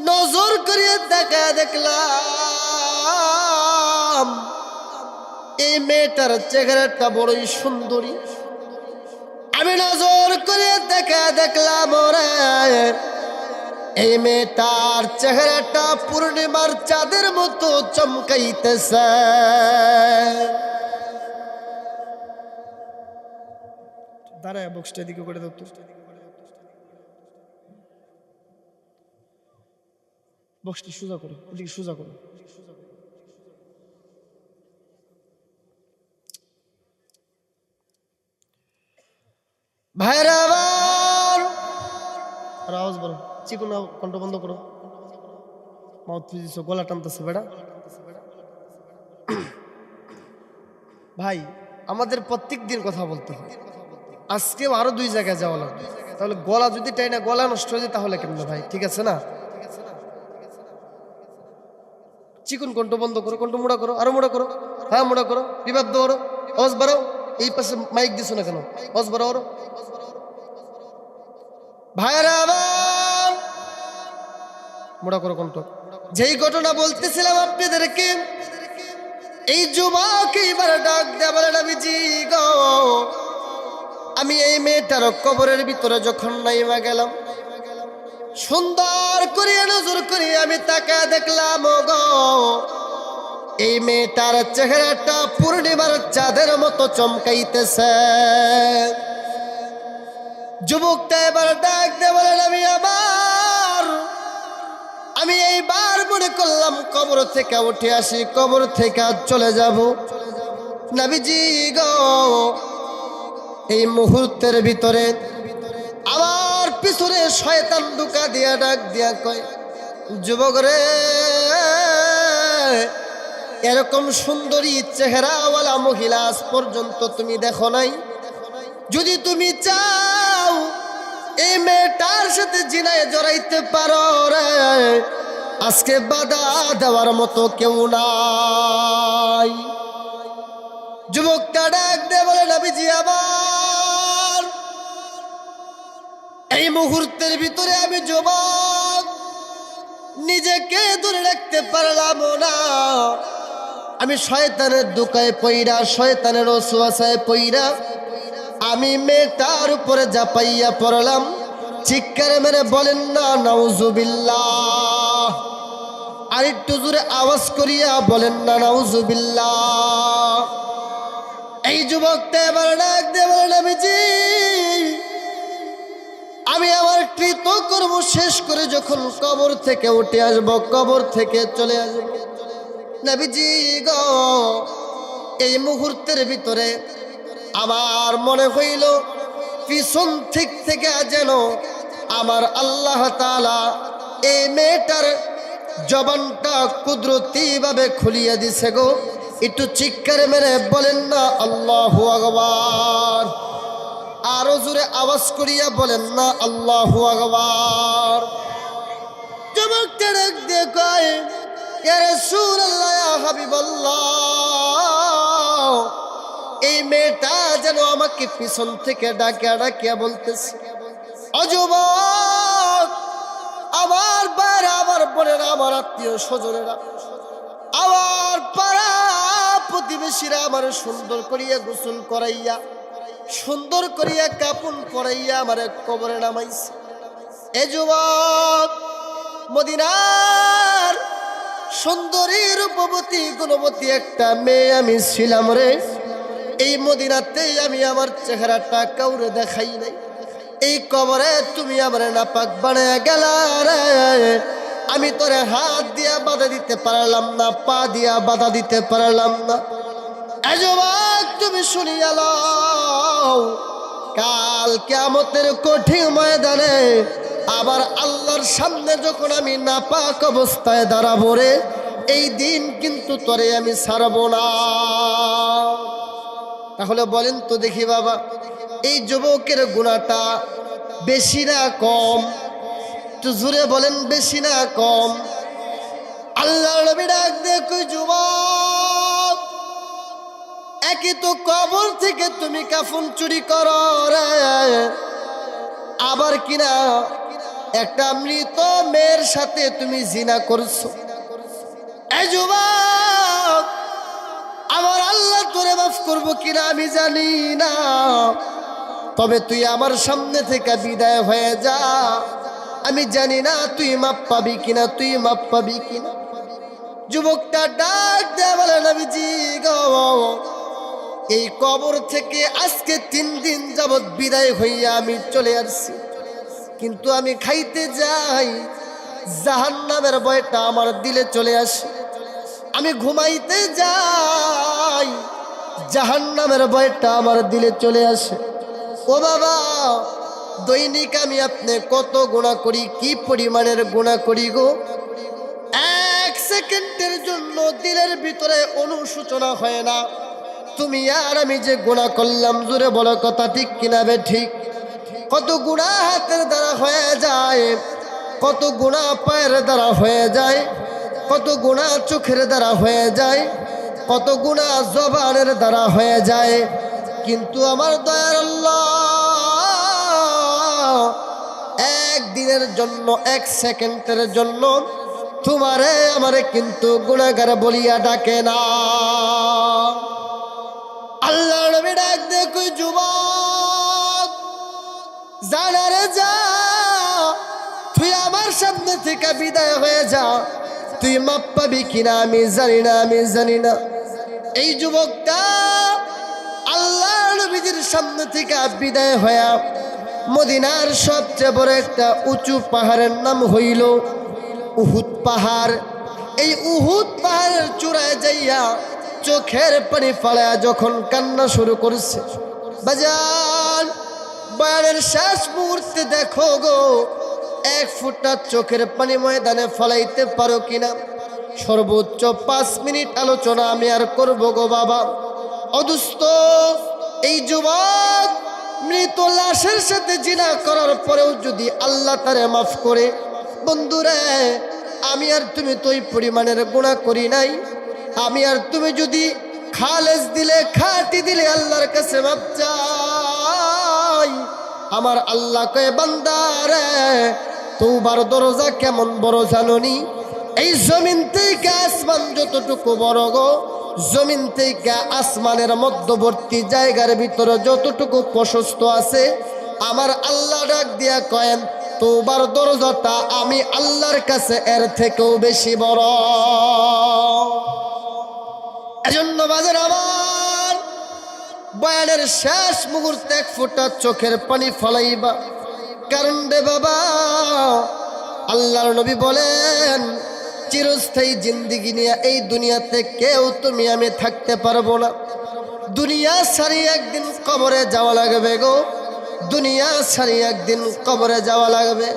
নজর করিয়া দেখা দেখলাম এই মেয়েটার চেহারাটা বড়ই সুন্দরী। আমি নজর করিয়া দেখা দেখলাম ওরে এই মেয়েটার চেহারাটা পূর্ণিমার চাঁদের মতো চমকাইতেছে। দাঁড়ায় বক্সটা দিকে করে দাও তো, বক্সটি সোজা করো, এদিকে সোজা করো। ভাইরা আবার আর আওয়াজ বলো, চিকুন কণ্ঠ বন্ধ করো, মাউথ পিস গলা টানতেছে বেড়া। ভাই আমাদের প্রত্যেক দিন কথা বলতে হয়, আজকেও আরো 2 জায়গায় যাওয়া লাগবে, তাহলে গলা যদি টাই না গলা নষ্ট হয়ে যায় তাহলে কেমন ভাই? ঠিক আছে না? চিকুন কণ্ঠ বন্ধ করো, কণ্ঠ মোড়া করো, আরো মোড়া করো, হ্যাঁ মোড়া করো, রিভাব দাও, আওয়াজ বাড়াও। এই পাশে মাইক দিছো না কেন? আওয়াজ বাড়াও। ভাইরা আবার মোড়া করো কণ্ঠ। যেই ঘটনা বলতেছিলাম আপনাদেরকে, এই যুবক এইবার ডাক দেয়া বলে নবীজি গো, আমি এই মেয়েটার কবরের ভিতরে যখন নাইমা গেলাম, সুন্দর করিয়া নজর করিয়া আমি তাকায় দেখলাম গো, এই মেয়েটার চেহারাটা পূর্ণিমার চাঁদের মতো চমকাইতেছে। যুবকটা এবার ডাক দেয়া বলেন আমি এইবার মনে করলাম কবর থেকে উঠে আসি, কবর থেকে চলে যাব। নবীজি গো, এই মুহূর্তের ভিতরে আমার পিছনে শয়তান ঢুকা দিয়া ডাক দিয়া কয়, যুবক রে, এরকম সুন্দরী চেহারাওয়ালা মহিলা আজ পর্যন্ত তুমি দেখো নাই। যদি তুমি চাও এই মেয়েটার সাথে জিনায় জড়াইতে পারো রে, আজকে বাধা দেওয়ার মতো কেউ নাই। যুবকটা ডাক দিয়ে বলে নবীজি আবার এই মুহূর্তের ভিতরে আমি যুবক নিজেকে ধরে রাখতে পারলাম না। আমি শয়তানের দুকায় পইরা, শয়তানের ওয়াসওয়াসায় পইরা আমি মেয়েটার উপরে ঝাঁপাইয়া পড়লাম। চিৎকার মেরে বলেন না নাউজুবিল্লাহ। আর একটু জোরে আওয়াজ করিয়া বলেন না নাউজুবিল্লাহ। এই যুবকটা এবার ডাক দিয়ে বলে নবীজি, আমি আমার কৃতকর্ম শেষ করে যখন কবর থেকে উঠে আসব, কবর থেকে চলে আসব, নবীজি গো, এই মুহূর্তের ভিতরে আমার মনে হইল পিছন থেকে যেন আমার আল্লাহ তাআলা এই মেয়েটার জবানটা কুদরতি ভাবে খুলিয়ে দিছে গো। একটু চিৎকার মেরে বলেন না আল্লাহু আকবার। আরো জোরে আওয়াজ করিয়া বলেন না আল্লাহু আকবার। যুবকটা ডাক দিয়ে কয়, ইয়া রাসূলুল্লাহ, ইয়া হাবিবাল্লাহ, এই মেয়েটা যেন আমাকে পিছন থেকে ডাকিয়া বলতেছে, ও যুবক, আমার বাইরে, আমার বোনেরা, আমার আত্মীয় স্বজনেরা, আমার পাড়া প্রতিবেশীরা আমার সুন্দর করিয়া গোসল করাইয়া, সুন্দর করিয়া কাপড় পরাইয়া আমার কবরে নামাইছে। এ যুবক, মদিনার সুন্দরী রূপবতী গুণবতী একটা মেয়ে আমি ছিলাম রে। এই মদিনাতেই আমি আমার চেহারাটা কাউরে দেখাই নাই। এই কবরে তুমি আমার নাপাক বানায় গেলা রে। আমি তোরে হাত দিয়া বাধা দিতে পারলাম না, পা দিয়া বাধা দিতে পারলাম না। এ যুবক, তুমি শুনিয়া লও, কাল কিয়ামতের কঠিন ময়দানে আবার আল্লাহর সামনে যখন আমি নাপাক অবস্থায় দাঁড়াবো রে, এই দিন কিন্তু তোরে আমি ছাড়ব না। তাহলে বলেন তো দেখি বাবা, এই যুবকের গুনাহটা বেশি না কম? একটু জোরে বলেন, বেশি না কম? আল্লাহর নবী ডাক দিয়ে কই, যুবক, একই তো কবর থেকে তুমি কাফন চুরি করো রে, আবার কিনা একটা মৃত মেয়ের সাথে তুমি জিনা করছো। এই যুবক, আমার আল্লাহ তোরে মাফ করবো কিনা আমি জানি না, তবে তুই আমার সামনে থেকে বিদায় হয়ে যা। আমি জানি না তুই মাপ পাবি কিনা, তুই মাপ পাবি কিনা। যুবকটা ডাক দেয়া বলে, নবীজি গো, এই কবর থেকে আজকে 3 দিন যাবৎ বিদায় হইয়া আমি চলে আসছি, কিন্তু আমি খাইতে যাই জাহান্নামের ভয়টা আমার দিলে চলে আসে। আমি ঘুমাইতে যাই জাহান্নামের ভয়টা আমার দিলে চলে আসে। ও বাবা, দৈনিক আমি আপনি কত গুনাহ করি, কি পরিমাণের গুনাহ করি গো। 1 সেকেন্ডের জন্য দিলের ভিতরে অনুশোচনা হয় না তুমি আর আমি যে গুনাহ করলাম। জোরে বলো কথা ঠিক কিনা বে ঠিক? কত গুনাহ হাতের দ্বারা হয়ে যায়, কত গুনাহ পায়ের দ্বারা হয়ে যায়, কত গুনাহ চোখের দ্বারা হয়ে যায়, কত গুনাহ জবানের দ্বারা হয়ে যায়। কিন্তু আমার দয়ার আল্লাহ একদিনের জন্য, 1 সেকেন্ডের জন্য তোমারে আমারে কিন্তু গুনাহগার বলিয়া ডাকে না। আল্লাহ নবী ডাক দে, কই যুবক, জানারে যা, তুই আমার সামনে থেকে বিদায় হয়ে যা। তুই মাপ পাবি কিনা আমি জানি না, আমি জানি না। এই যুবকটা আল্লাহ নবীর সামনে থেকে বিদায় হয়ে মদিনার সবচেয়ে বড় একটা উঁচু পাহাড়ের নাম হইল উহুদ পাহাড়। এই উহুদ পাহাড়ের চূড়ায় যাইয়া চোখের পানি ফালায়া যখন কান্না শুরু করছে, বাজান বয়ানের শেষ মুহূর্তে দেখো গো, 1 ফোঁটা চোখের পানি ময়দানে ফলাইতে পারো কিনা। সর্বোচ্চ 5 মিনিট আলোচনা আমি আর করবো গো বাবা। অদুস্ত এই যুবক মৃত লাশের সাথে জিনা করার পরেও যদি আল্লাহ তারে মাফ করে, বন্ধুরে আমি আর তুমি তো ওই পরিমাণের গুনাহ করি নাই। আমি আর তুমি যদি খালেস দিলে, খাঁটি দিলে আল্লাহর কাছে মাফ চাই, আমার আল্লাহ কয়ে বান্দারে তওবার দরজা কেমন বড় জানোনি? এই জমিন থেকে আসমান যতটুকু বড় গো, জমিন থেকে আসমানের মধ্যবর্তী জায়গার ভিতরে যতটুকু প্রশস্ত আছে, আমার আল্লাহ ডাক দিয়া কয়েন তওবার দরজাটা আমি আল্লাহর কাছে এর থেকেও বেশি বড়। এজন্য বাজার আমার বয়ানের শেষ মুহূর্তে 1 ফোঁটা চোখের পানি ফলাইবা। কারণ রে বাবা, আল্লাহর নবী বলেন চিরস্থায়ী জিন্দেগি নিয়ে এই দুনিয়াতে কেউ তুমি আমি থাকতে পারবো না। দুনিয়া সারি একদিন কবরে যাওয়া লাগবে গো, দুনিয়া সারি একদিন কবরে যাওয়া লাগবে।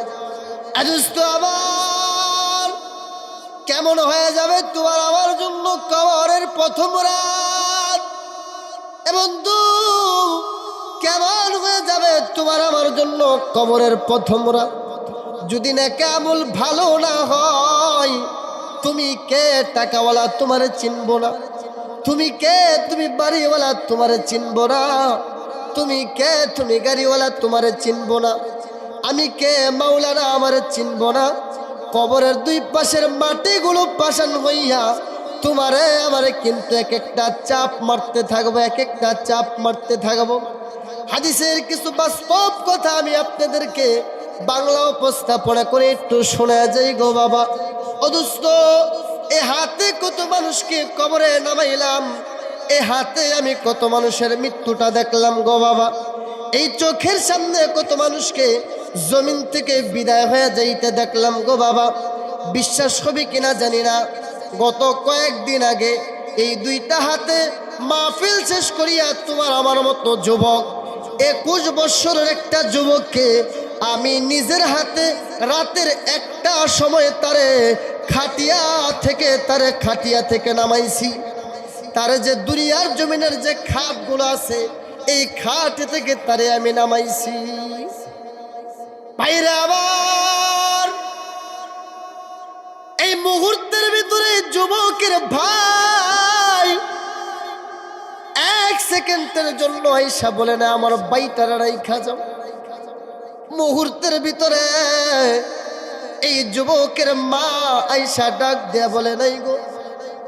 আজুস্ত আবার কেমন হয়ে যাবে তোমার আমার জন্য কবরের প্রথম রাত। বন্ধু, কেমন হয়ে যাবে তোমার আমার জন্য কবরের প্রথম রাত। যদি না কেমন ভালো না হয়, তুমি কে টাকাওয়ালা তোমারে চিনব না, তুমি কে তুমি বাড়িওয়ালা তোমারে চিনব না, তুমি কে তুমি গাড়িওয়ালা তোমারে চিনব না, আমি কে মাওলানা আমারে চিনব না। কবরের 2 পাশের মাটিগুলো পাষাণ হইয়া তোমারে আমারে কিন্তু এক একটা চাপ মারতে থাকবো, এক একটা চাপ মারতে থাকবো। হাদিসের কিছু বাস্তব কথা আমি আপনাদেরকে বাংলা উপস্থাপনা করে একটু শোনা যাই গো বাবা। অদুস্ত এ হাতে কত মানুষকে কবরে নামাইলাম, এ হাতে আমি কত মানুষের মৃত্যুটা দেখলাম গো বাবা। এই চোখের সামনে কত মানুষকে জমিন থেকে বিদায় হয়ে যাইতে দেখলাম গো বাবা। বিশ্বাস হবে কিনা জানি না, গত কয়েকদিন আগে এই 2টা হাতে মাহফিল শেষ করিয়া তোমার আমার মতো যুবক 21 বছরের একটা যুবককে আমি নিজের হাতে রাতের 1টা সময় তারে খাটিয়া থেকে নামাইছি। তারে যে দুনিয়ার জমিনের যে খাটগুলো আছে, এই খাট থেকে তারে আমি নামাইছি। বাইরে আবার এই মুহূর্তের ভিতরে যুবকের ভাই 1 সেকেন্ডের জন্য আইসা বলে না আমার বাইটারা রাইখা যাও। মুহূর্তের ভিতরে এই যুবকের মা আইসা ডাক দেয়া বলে, নাই গো,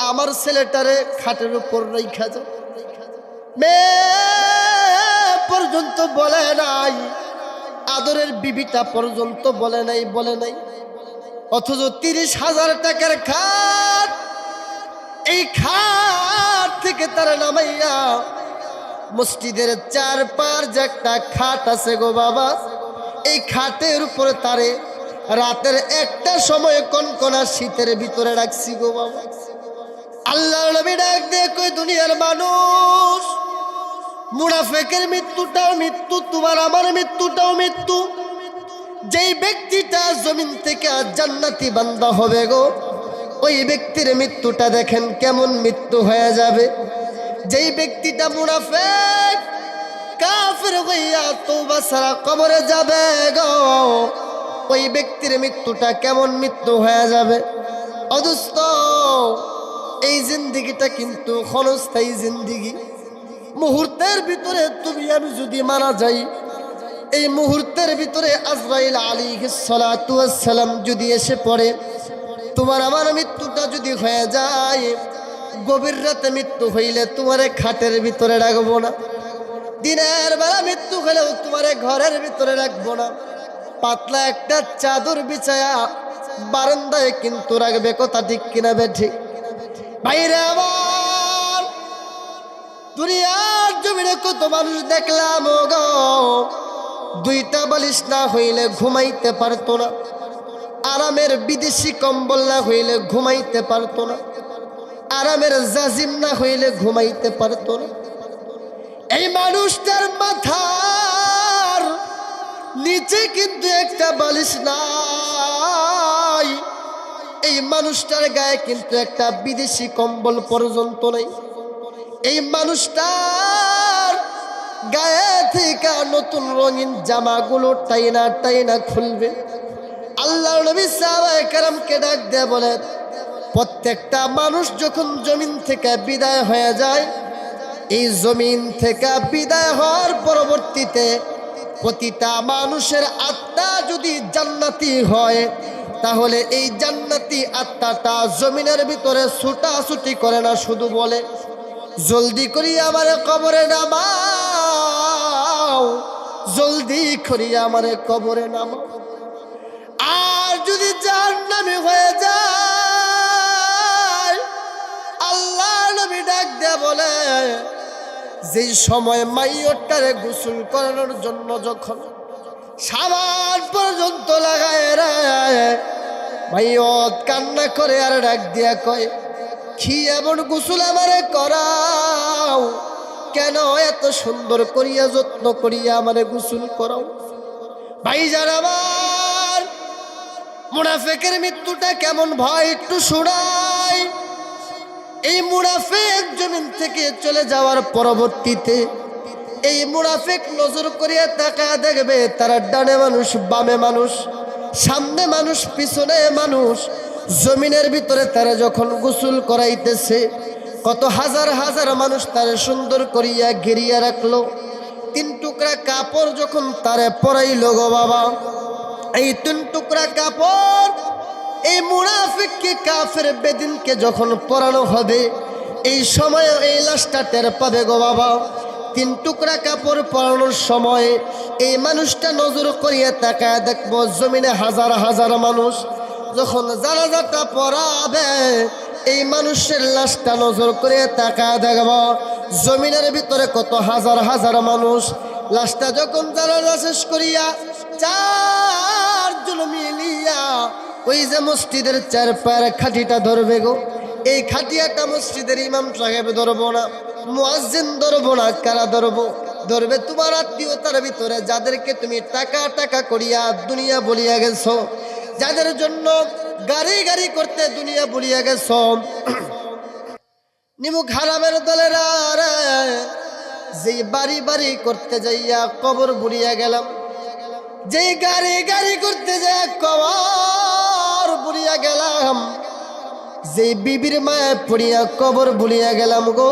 আমার ছেলেটারে খাটের উপর রাইখা যাও। মেয়ে পর্যন্ত বলে নাই, আদরের বিবিটা পর্যন্ত বলে নাই। অথচ 30,000 টাকার খাট, এই খাট থেকে তারা নামাইয়া মসজিদের 4 পার যে একটা খাট আছে গো বাবা, এই খাটের উপরে তারে রাতের একটা সময় কনকনা শীতের ভিতরে রাখছি গো বাবা। আল্লাহর নবী ডাক দিয়ে কই, দুনিয়ার মানুষ, মুনাফিকের মৃত্যুটাও মৃত্যু, তোমার আমার মৃত্যুটাও মৃত্যু। যেই ব্যক্তিটা জমিন থেকে জান্নাতি বান্দা হবে গো, ওই ব্যক্তির মৃত্যুটা দেখেন কেমন মৃত্যু হয়ে যাবে। যেই ব্যক্তিটা মুনাফিক কাফের হইয়া তওবা ছাড়া কবরে যাবে গো, ওই ব্যক্তির মৃত্যুটা কেমন মৃত্যু হয়ে যাবে। অদুস্ত, এই জিন্দেগিটা কিন্তু ক্ষণস্থায়ী জিন্দেগি। মুহূর্তের ভিতরে তুমি আমি যদি মারা যাই, এই মুহূর্তের ভিতরে আজরাইল আলাইহিস সালাতু ওয়াস সালাম যদি এসে পড়ে, তোমার আমার মৃত্যুটা যদি হয়ে যায়, গভীর রাতে মৃত্যু হইলে তোমারে খাটের ভিতরে রাখবো না, দিনের বেলা মৃত্যু হলেও তোমারে ঘরের ভিতরে রাখবো না, পাতলা একটা চাদর বিছায়া বারান্দায় কিন্তু রাখবে। কথা ঠিক কিনা বেঠিক? বাইরে আবার দুনিয়ার জমিনে কত মানুষ দেখলাম গো, 2টা বালিশ না হইলে ঘুমাইতে পারতো না, আরামের বিদেশি কম্বল না হইলে ঘুমাইতে পারতো না, আরামের জাজিম না হইলে ঘুমাইতে পারতো না। এই মানুষটার মাথার নিচে কিন্তু একটা বালিশ নাই, এই মানুষটার গায়ে কিন্তু একটা বিদেশি কম্বল পর্যন্ত নেই। এই মানুষটার গায়ে থেকে নতুন রঙিন জামাগুলো টাইনা খুলবে। আল্লাহর নবী সাহাবায়ে কেরামকে ডাক দিয়ে বলে, প্রত্যেকটা মানুষ যখন জমিন থেকে বিদায় হয়ে যায়, এই জমিন থেকে বিদায় হওয়ার পরবর্তীতে প্রতিটা মানুষের আত্মা যদি জান্নাতি হয়, তাহলে এই জান্নাতি আত্মাটা জমিনের ভিতরে ছুটাছুটি করে না, শুধু বলে, জলদি করিয়া আমারে কবরে নামাও, জলদি করিয়া আমারে কবরে নামাও। আর যদি জাহান্নামী হয়ে যায়, আল্লাহ নবী ডাক দেয়া বলে, যেই সময় মাইয়তটারে গোসল করানোর জন্য যখন সাবান পর্যন্ত লাগায় রে, মাইয়ত কান্না করে আর ডাক দিয়া কয়, কি এমন গোসল আমারে করাও, কেন এত সুন্দর করিয়া যত্ন করিয়া আমারে গোসল করাও। ভাইজান আমার, মুনাফিকের মৃত্যুটা কেমন ভয় একটু শোনাই। এই মুনাফিক জমিন থেকে চলে যাওয়ার পরবর্তীতে এই মুনাফিক নজর করিয়া তাকায়া দেখবে, তারা ডানে মানুষ, বামে মানুষ, সামনে মানুষ, পিছনে মানুষ, জমিনের ভিতরে তারা যখন গোসল করাইতেছে, কত হাজার হাজার মানুষ তারে সুন্দর করিয়া ঘিরিয়া রাখলো। 3 টুকরা কাপড় যখন তারে পরাইল গো বাবা, এই 3 টুকরা কাপড় এই মুনাফিককে, কাফের বেদিনকে যখন পরানো হবে, এই সময় এই লাশটা টের পাবে গো বাবা। 3 টুকরা কাপড় পরানোর সময় এই মানুষটা নজর করিয়া তাকায় দেখবো, জমিনে হাজার হাজার মানুষ যখন জানাজাটা পড়াবে, এই মানুষের লাশটা নজর করিয়া তাকায় দেখবো, জমিনের ভিতরে কত হাজার হাজার মানুষ। লাশটা যখন জানাজা শেষ করিয়া 4 জন মিলিয়া ওই যে মসজিদের 4 পায়ের খাটিটা ধরবে গো, এই খাটিয়াটা মসজিদের ইমাম সাহেব ধরবো না, মুয়াজ্জিন ধরবো না, কারা ধরবে তোমার আত্মীয়তার ভিতরে, যাদেরকে তুমি টাকা টাকা করিয়া দুনিয়া বলিয়া গেছো, যাদের জন্য গাড়ি গাড়ি করতে দুনিয়া বলিয়া গেছো। নিমুখ হারামের দলেরা রে, যেই বাড়ি বাড়ি করতে যাইয়া কবর বুড়িয়া গেলাম, যেই গাড়ি গাড়ি করতে যাইয়া কবর বুড়িয়া গেলাম, যেই বিবির মায়ায় পড়িয়া কবর বুড়িয়া গেলাম গো,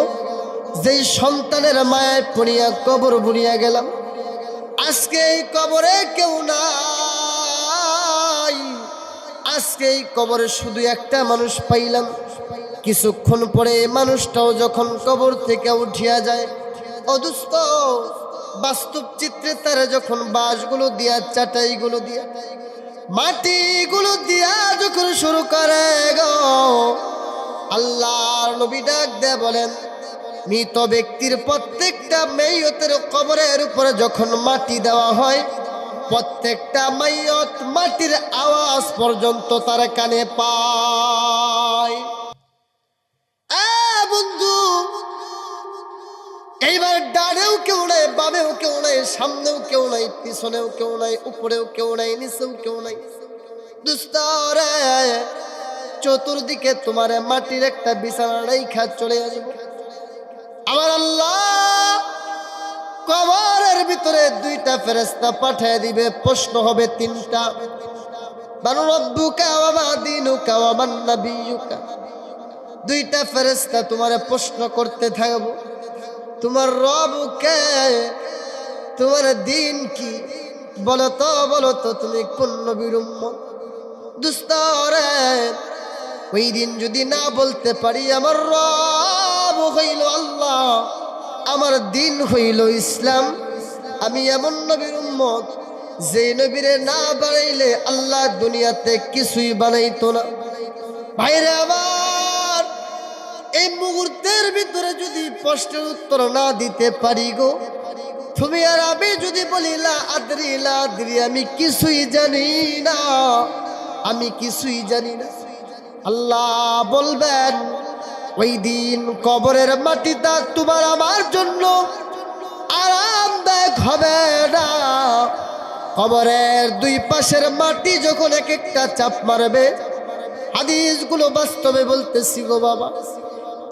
যেই সন্তানের মায়ায় পড়িয়া কবর বুড়িয়া গেলাম। আজকে এই কবরে কেউ নাই, আজকে এই কবরে শুধু একটা মানুষ পাইলাম। কিছুক্ষণ পরে এই মানুষটাও যখন কবর থেকে উঠিয়া যায়, অদুস্ত বাস্তব চিত্রে তারা যখন বাঁশগুলো দিয়া, চাটাইগুলো দিয়া, মাটিগুলো দিয়া যখন শুরু করে গো, আল্লাহর নবী ডাক দেয়া বলেন, মৃত ব্যক্তির প্রত্যেকটা মাইয়তের কবরের উপরে যখন মাটি দেওয়া হয়, প্রত্যেকটা মাইয়ত মাটির আওয়াজ পর্যন্ত তার কানে পায়। বন্ধু, এইবার ডানেও কেউ নাই, বামেও কেউ নাই, সামনেও কেউ নাই, পিছনেও কেউ নাই, উপরেও কেউ নাই, নিচেও কেউ নাই। দুস্তরে চতুর্দিকে তোমার মাটির একটা বিছানা রেখা চলে আসবে। আমার আল্লাহ কবরের ভিতরে দুইটা ফেরেশতা পাঠিয়ে দিবে। প্রশ্ন হবে তিনটা, মান রব্বুকা ওয়া মা দীনুকা ওয়া মান নাবিয়্যুকা। দুইটা ফেরেশতা তোমারে প্রশ্ন করতে থাকবো, তোমার রব কে, তোমার দিন কি, বলো তো তুমি কোন নবীর উম্মত। দুস্তরে ওই দিন যদি না বলতে পারি আমার রব হইল আল্লাহ, আমার দিন হইল ইসলাম, আমি এমন নবীর উম্মত যে নবীরে না বানাইলে আল্লাহ দুনিয়াতে কিছুই বানাইতো না। ভাইরে আমার, এই মুহূর্তের ভিতরে যদি প্রশ্নের উত্তর না দিতে পারি গো, তুমি আর আমি যদি বলি লা আদরি, আমি কিছুই জানি না, আমি কিছুই জানি না, আল্লাহ বলবেন ওই দিন কবরের মাটিটা তোমার আমার জন্য আরামদায়ক হবে না। কবরের দুই পাশের মাটি যখন এক একটা চাপ মারবে, হাদিসগুলো বাস্তবে বলতেছি গো বাবা,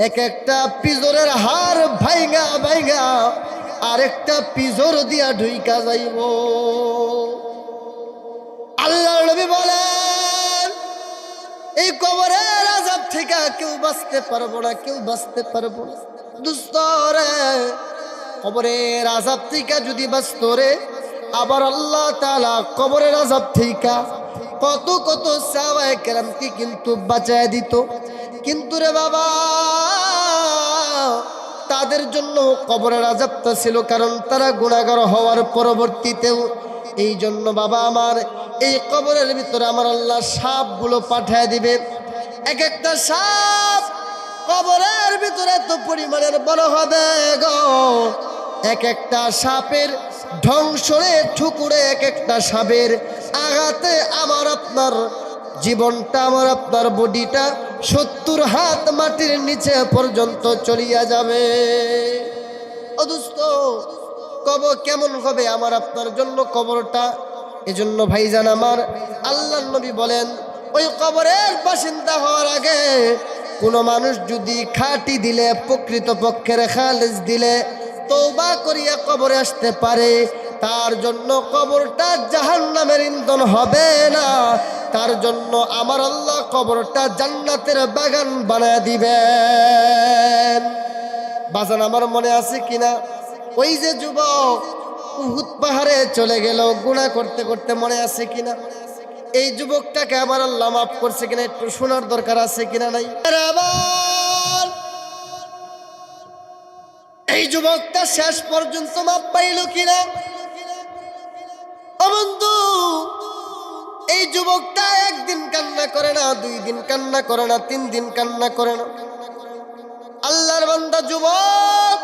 এক একটা পিজরের হাড় ভাইঙ্গা ভাইঙ্গা আরেকটা পিজর দিয়া ঢুইকা যাইব। আল্লাহর নবী বলেন, এই কবরের আযাব থেকে কেউ বাঁচতে পারবো না, কেউ বাঁচতে পারবো না। দুস্তরে কবরের আযাব থেকে যদি বাঁচতো রে, আবার আল্লাহ তাআলা কবরের আযাব থেকে কত কত সাহাবায়ে কেরামকে কিন্তু বাঁচায় দিত। কিন্তু রে বাবা, তাদের জন্য কবরের আযাবটা ছিল, কারণ তারা গুনাহগার হওয়ার পরবর্তীতেও। এই জন্য বাবা আমার, এই কবরের ভিতরে আমার আল্লাহ সাপগুলো পাঠিয়ে দিবে। এক একটা সাপ কবরের ভিতরে এত পরিমাণের বড় হবে গো, এক একটা সাপের ধ্বংসরে ঠুকুরে, এক একটা সাপের আঘাতে আমার আপনার জীবনটা, আমার আপনার বডিটা 70 হাত মাটির নিচে পর্যন্ত চলিয়া যাবে। অদুস্ত কবর কেমন হবে আমার আপনার জন্য কবরটা? এজন্য ভাইজান আমার, আল্লাহর নবী বলেন, ওই কবরের বাসিন্দা হওয়ার আগে কোনো মানুষ যদি খাঁটি দিলে, প্রকৃত পক্ষের খালেস দিলে, তওবা করিয়া কবরে আসতে পারে, তার জন্য কবরটা জাহান্নামের ইন্ধন হবে না, তার জন্য আমার আল্লাহ কবরটা জান্নাতের বাগান বানায় দিবেন। বাজান আমার মনে আছে কিনা, ওই যে যুবক উহুদ পাহাড়ে চলে গেল গুনাহ করতে করতে, মনে আছে কিনা? এই যুবকটাকে আমার আল্লাহ মাফ করছে কিনা একটু শোনার দরকার আছে কিনা নাই? আবার এই যুবকটা শেষ পর্যন্ত মাফ পাইল কিনা? ও বন্ধু, এই যুবকটা একদিন কান্না করে না, 2 দিন কান্না করে না, 3 দিন কান্না করে না। আল্লাহর বান্দা যুবক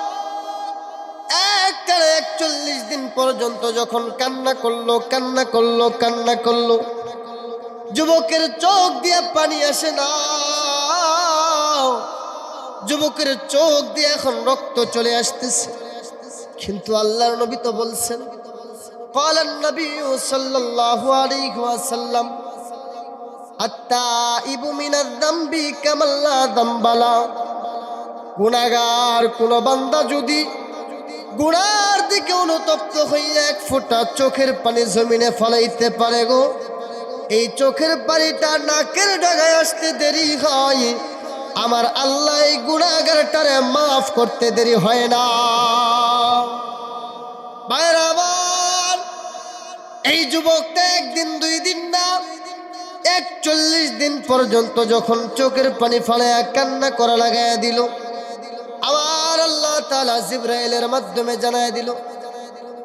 একটানা 41 দিন পর্যন্ত যখন কান্না করলো, যুবকের চোখ দিয়ে পানি আসে না, যুবকের চোখ দিয়ে এখন রক্ত চলে আসতেছে। কিন্তু আল্লাহর নবী তো বলছেন, ক্বালান নবী সাল্লাল্লাহু আলাইহি ওয়াসাল্লাম, আত-তাইবু মিনাজ যামবি কামান লা যামবা লা। গুনাহগার কোন বান্দা যদি গুনার দিকে অনুতপ্ত হইয়া 1 ফোঁটা চোখের পানি জমিনে ফলাইতে পারে গো, এই চোখের পানিটা নাকের ডাগায় আসতে দেরি হয়, আমার আল্লাহ এই গুনাহগারটারে মাফ করতে দেরি হয় না। ভাইরা আমার, এই যুবকটা একদিন 2 দিন না 41 দিন পর্যন্ত যখন চোখের পানি ফালায়া কান্না করা লাগায়া দিল, আবার আল্লাহ তাআলা জিবরাইলের মাধ্যমে জানায় দিল,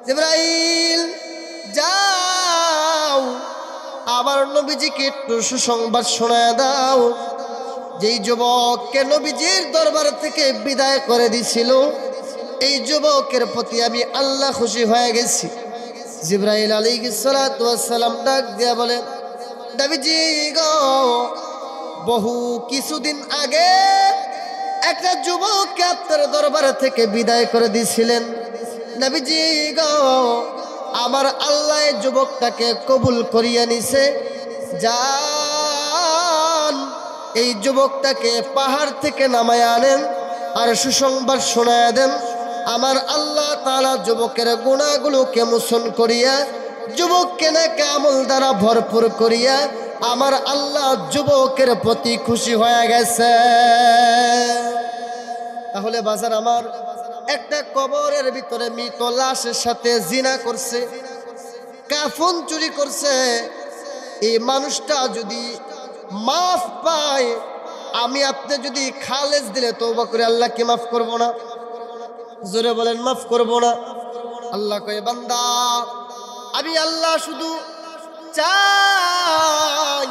জিবরাইল যাও আবার নবীজিকে একটু সুসংবাদ শোনায় দাও, যেই যুবককে নবীজির দরবার থেকে বিদায় করে দিছিল এই যুবকের প্রতি আমি আল্লাহ খুশি হয়ে গেছি। জিবরাইল আলাইহিস সালাতু ওয়াস সালাম ডাক দিয়া বলে, নবীজি গো, বহু কিছুদিন আগে একটা যুবককে আপনার দরবার থেকে বিদায় করে দিয়েছিলেন। নবীজি গো, আমার আল্লাহ এই যুবকটাকে কবুল করিয়া নিছে। যান এই যুবকটাকে পাহাড় থেকে নামায় আনেন আর সুসংবাদ শোনায়া দেন, আমার আল্লাহ তাআলা যুবকের গুনাহগুলোকে মোচন করিয়া যুবককে নাকি আমল দ্বারা ভরপুর করিয়া আমার আল্লাহ যুবকের প্রতি খুশি হয়ে গেছে। তাহলে বাজার আমার একটা কবরের ভিতরে মৃত লাশের সাথে জিনা করছে, কাফন চুরি করছে, এই মানুষটা যদি মাফ পায়, আমি আপনি যদি খালেজ দিলে তওবা করে আল্লাহ কি মাফ করব না? জোরে বলেন মাফ করব না? আল্লাহ কয়, বান্দা আমি আল্লাহ শুধু চাই,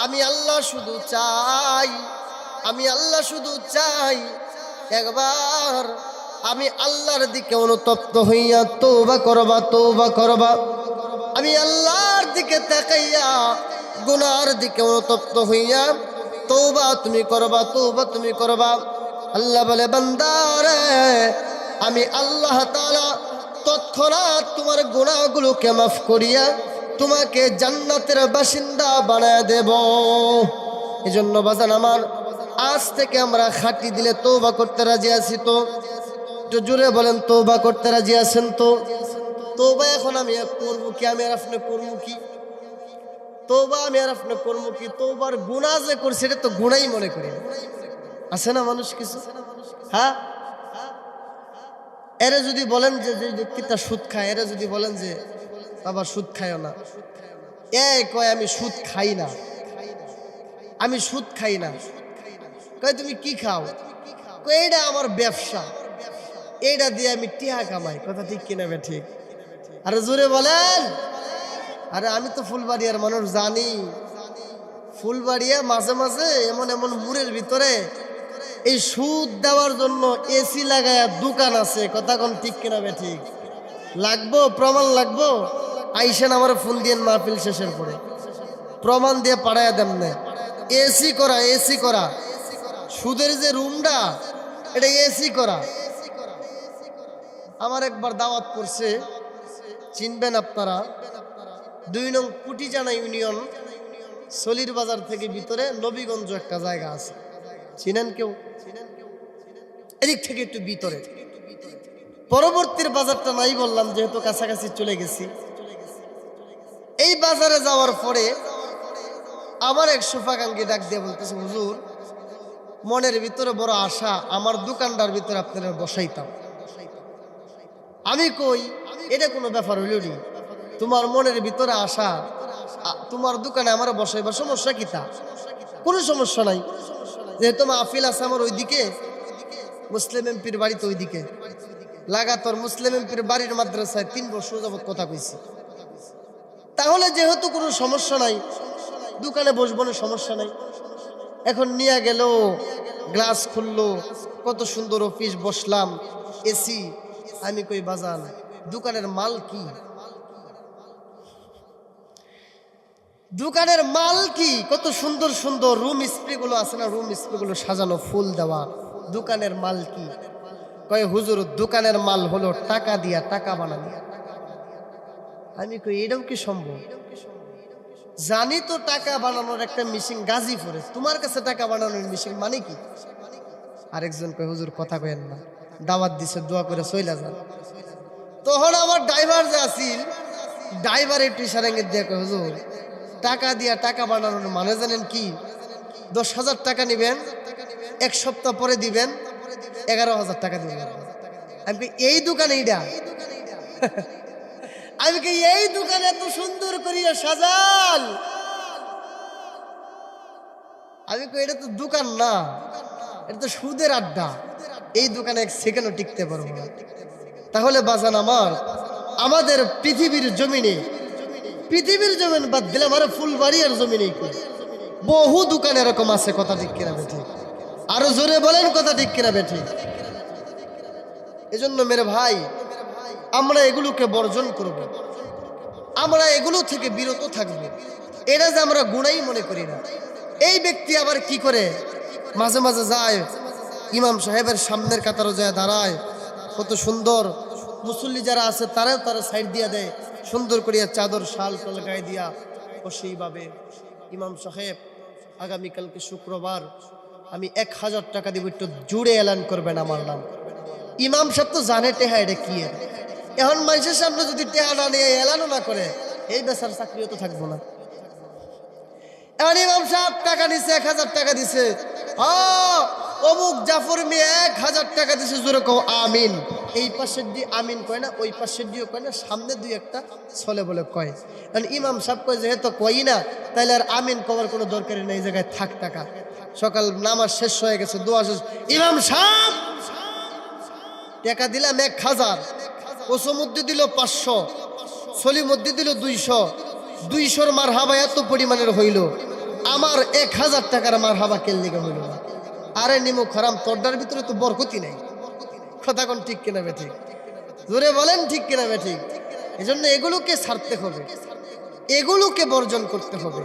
আমি আল্লাহ শুধু চাই, আমি আল্লাহ শুধু চাই একবার আমি আল্লাহর দিকে অনুতপ্ত হইয়া তওবা করবা, তওবা করবা। আমি আল্লাহর দিকে তাকাইয়া গুনার দিকে অনুতপ্ত হইয়া তওবা তুমি করবা, তওবা তুমি করবা। আল্লাহ বলে, বান্দারে আমি আল্লাহ তাআলা তৎক্ষণাৎ তোমার গুনাহগুলোকে মাফ করিয়া তোমাকে জান্নাতের বাসিন্দা বানায় দেব। এজন্য বাজান আমার, আজ থেকে আমরা খাঁটি দিলে তওবা করতে রাজি আছি তো? একটু জোরে বলেন, তওবা করতে রাজি আছেন তো? তওবা এখন আমি করবো কি? আমি আর আপনি করবো কি? তওবা আমি আর আপনি করবো কি? তওবার গুনাহ যে করছি এটা তো গুনাহই মনে করি, আছে না মানুষ কিছু? হ্যাঁ, এরা যদি বলেন যে যে ব্যক্তিটা সুদ খায়, এরা যদি বলেন যে বাবা সুদ খায়ও না, কয় আমি সুদ খাই না, আমি সুদ খাই না। কয় তুমি কি খাও? কয় এইটা আমার ব্যবসা, এইটা দিয়ে আমি টিয়া কামাই। কথা ঠিক কিনা বে ঠিক? আরে জোরে বলেন। আরে আমি তো ফুলবাড়িয়ার মানুষ, জানি ফুলবাড়িয়া মাঝে মাঝে এমন এমন মুরের ভিতরে এই সুদ দেওয়ার জন্য এসি লাগায়া দোকান আছে। কথা কোন ঠিক কিনা বে ঠিক? লাগবো প্রমাণ, লাগবো আইসেন আমার ফোন দিয়ে মাহফিল শেষের পরে প্রমাণ দিয়ে পাড়াইয়া দেন না। এসি করা, এসি করা, সুদের যে রুমটা এটা এসি করা। আমার একবার দাওয়াত করছে, চিনবেন আপনারা, 2 নং কুটিজানা ইউনিয়ন সলির বাজার থেকে ভিতরে নবীগঞ্জ একটা জায়গা আছে, চিনেন কেউ? এদিক থেকে একটু ভিতরে, পরবর্তীর বাজারটা নাই বললাম যেহেতু কাছাকাছি চলে গেছি। এই বাজারে যাওয়ার পরে আমার এক সুফাকাঙ্গী ডাক দিয়ে বলতেছে, হুজুর মনের ভিতরে বড় আশা, আমার দোকানটার ভিতরে আপনারা বসাইতাম। আমি কই, এটা কোনো ব্যাপার হইল নি? তোমার মনের ভিতরে আশা, তোমার দোকানে আমার বসাইবার সমস্যা কি? তা কোনো সমস্যা নাই, যেহেতু মাহফিল আছে আমার ওইদিকে, মুসলিম এমপির বাড়িতে ওইদিকে লাগাতার মুসলিম এমপির বাড়ির মাদ্রাসায় 3 বছর যাবত কথা কইছি। তাহলে যেহেতু কোনো সমস্যা নাই, দোকানে বসবো না, সমস্যা নাই। এখন নিয়ে গেল, গ্লাস খুললো, কত সুন্দর অফিস, বসলাম, এসি। আমি কই বাজান দোকানের মাল কি? দোকানের মাল কি? কত সুন্দর সুন্দর রুম স্প্রে গুলো আছে না, রুম স্প্রে গুলো সাজানো, ফুল দেওয়া, দোকানের মাল কি? কয় হুজুর দোকানের মাল হলো টাকা দিয়া টাকা বানানো। আমি কই এটাও কি সম্ভব? জানি তো টাকা বানানোর একটা মেশিন গাজীপুরে, তোমার কাছে টাকা বানানোর মেশিন মানে কি? আরেকজন কয় হুজুর কথা কয়েন না, দাওয়াত দিছে, দোয়া করে চইলা যান। তখন আমার ড্রাইভার যে আসিল, ড্রাইভার একটু ইশারা ইঙ্গিত দিয়ে কয় হুজুর টাকা দিয়া টাকা বানানোর মানে জানেন কি? 10,000 টাকা নিবেন, 1 সপ্তাহ পরে দিবেন, 11,000 টাকা দিবেন। আমি এই দোকানে এইটা আমি কি এই দোকানে এত সুন্দর করিয়া সাজাল? আমি কই এটা তো দোকান না, এটা তো সুদের আড্ডা। এই দোকানে এক সেকেন্ডও টিকতে পারবো না। তাহলে বাজান আমার, আমাদের পৃথিবীর জমিনে বাদ দিলে আমার ফুলবাড়িয়ার জমিনে বহু দোকান এরকম আছে। কথা ঠিক কিনা বেঠি? আরো জোরে বলেন কথা ঠিক কিনা বেঠি? এজন্য মেরে ভাই, আমরা এগুলোকে বর্জন করব, আমরা এগুলো থেকে বিরত থাকব। এটা যে আমরা গুনাই মনে করি না। এই ব্যক্তি আবার কি করে, মাঝে মাঝে যায় ইমাম সাহেবের সামনের কাতারও যায় দাঁড়ায়, কত সুন্দর মুসল্লি যারা আছে তারা সাইড দিয়া দেয়, সুন্দর করিয়া চাদর শাল টল গায়ে দিয়া। ও সেইভাবে ইমাম সাহেব আগামীকালকে শুক্রবার আমি 1000 টাকা দিব, একটু জুড়ে এলান করবেন আমার নাম। ইমাম সাহেব তো জানে টেহা এটা কি। এখন মানুষের সামনে যদি টেহা না নিয়ে এলানও না করে, এই বেচার চাকরিও তো থাকবো না। এখন ইমাম সাহেব টাকা নিছে, 1000 টাকা দিছে, অমুক জাফর মিয়া 1000 টাকা দিছে, জোরে কও আমিন। এই পাশের দিয়ে আমিন কয় না, ওই পাশের দিয়েও কয় না, সামনে দুই একটা চলে বলে কয়। কারণ ইমাম সাহেব কয় যেহেতু কই না, তাহলে আর আমিন কওয়ার কোনো দরকারই নেই, এই জায়গায় থাক টাকা। সকাল নামাজ শেষ হয়ে গেছে, দোয়া শেষ, ইমাম সাহেব টাকা দিলাম 1000, ওসর মধ্যে দিল 500, সলির মধ্যে দিল 200, 200-র মারহাবা এত পরিমাণের হইল, আমার 1000 টাকার মারহাবা কেন লেগে হইল না? আরে নিমুখ হারাম, তোরটার ভিতরে তো বরকতি নাই। কথা কোন ঠিক কিনা বেঠিক? জোরে বলেন ঠিক কিনা বেঠিক? এই জন্য এগুলোকে ছাড়তে হবে, এগুলোকে বর্জন করতে হবে।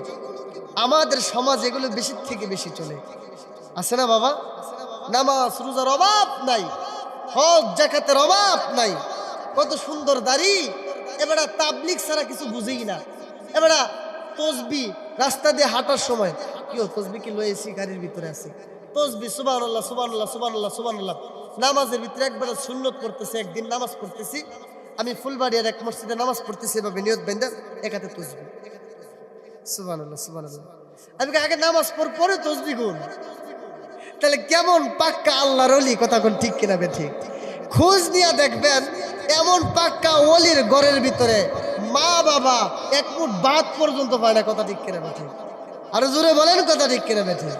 আমাদের সমাজ এগুলো বেশি থেকে বেশি চলে, আছে না বাবা? নামাজ রোজার অভাব নাই, হজ জাকাতের অভাব নাই, কত সুন্দর দাড়ি। এবারে তাবলিগ ছাড়া কিছু বুঝেই না। এবারে তসবি রাস্তা দিয়ে হাঁটার সময়, কেউ তসবি কি লয়েছি গাড়ির ভিতরে আছে, তসবি সুবহানাল্লাহ সুবহানাল্লাহ সুবহানাল্লাহ সুবহানাল্লাহ। নামাজের ভিতরে একবারে সুন্নত পড়তেছে। একদিন নামাজ পড়তেছি আমি, ফুলবাড়িয়ার এক মসজিদে নামাজ পড়তেছি, এভাবে নিয়ত বেঁধে একাতে তসবি সুবহানাল্লাহ সুবহানাল্লাহ। আমি আগে নামাজ পরে তসবি গুণ, তাহলে কেমন পাক্কা আল্লাহর ওলি। কথা কোন ঠিক কিনা বেঠিক? খোঁজ নিয়ে দেখবেন এমন পাক্কা ওলির ঘরের ভিতরে মা বাবা এক মুঠ ভাত পর্যন্ত পায় না। কথা ঠিক কিনা বেঠিক? আরো জোরে বলেন কথা ঠিক কিনা বেঠিক?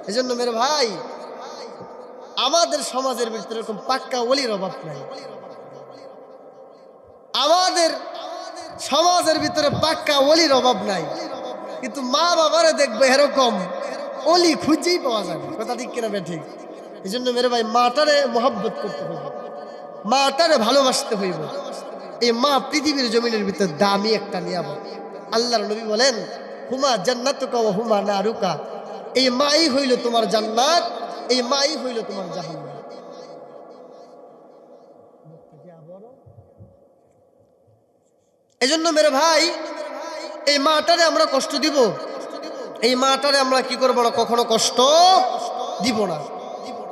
এই জন্য মেরে ভাই, আমাদের সমাজের ভিতরে এরকম পাক্কা ওলির অভাব নাই। আমাদের সমাজের ভিতরে পাক্কা ওলির অভাব নাই, কিন্তু মা বাবারে দেখবে এরকম ওলি খুঁজেই পাওয়া যাবে। কথা ঠিক কিনা বেঠিক? এই জন্য মেরে ভাই, মাটারে মহব্বত করতে হইব, মাটারে ভালোবাসতে হইব। এই মা পৃথিবীর জমিনের ভিতরে দামি একটা নিয়ামত। আল্লাহর নবী বলেন, হুমা জান্নাতুকা ওয়া হুমা নারুকা। এই মাই হইল তোমার জান্নাত, এই মাই হইল তোমার জাহান্নাম। এই জন্য মেরে ভাই, এই মাটারে আমরা কষ্ট দিব, এই মাটারে আমরা কি করবো না, কখনো কষ্ট দিব না।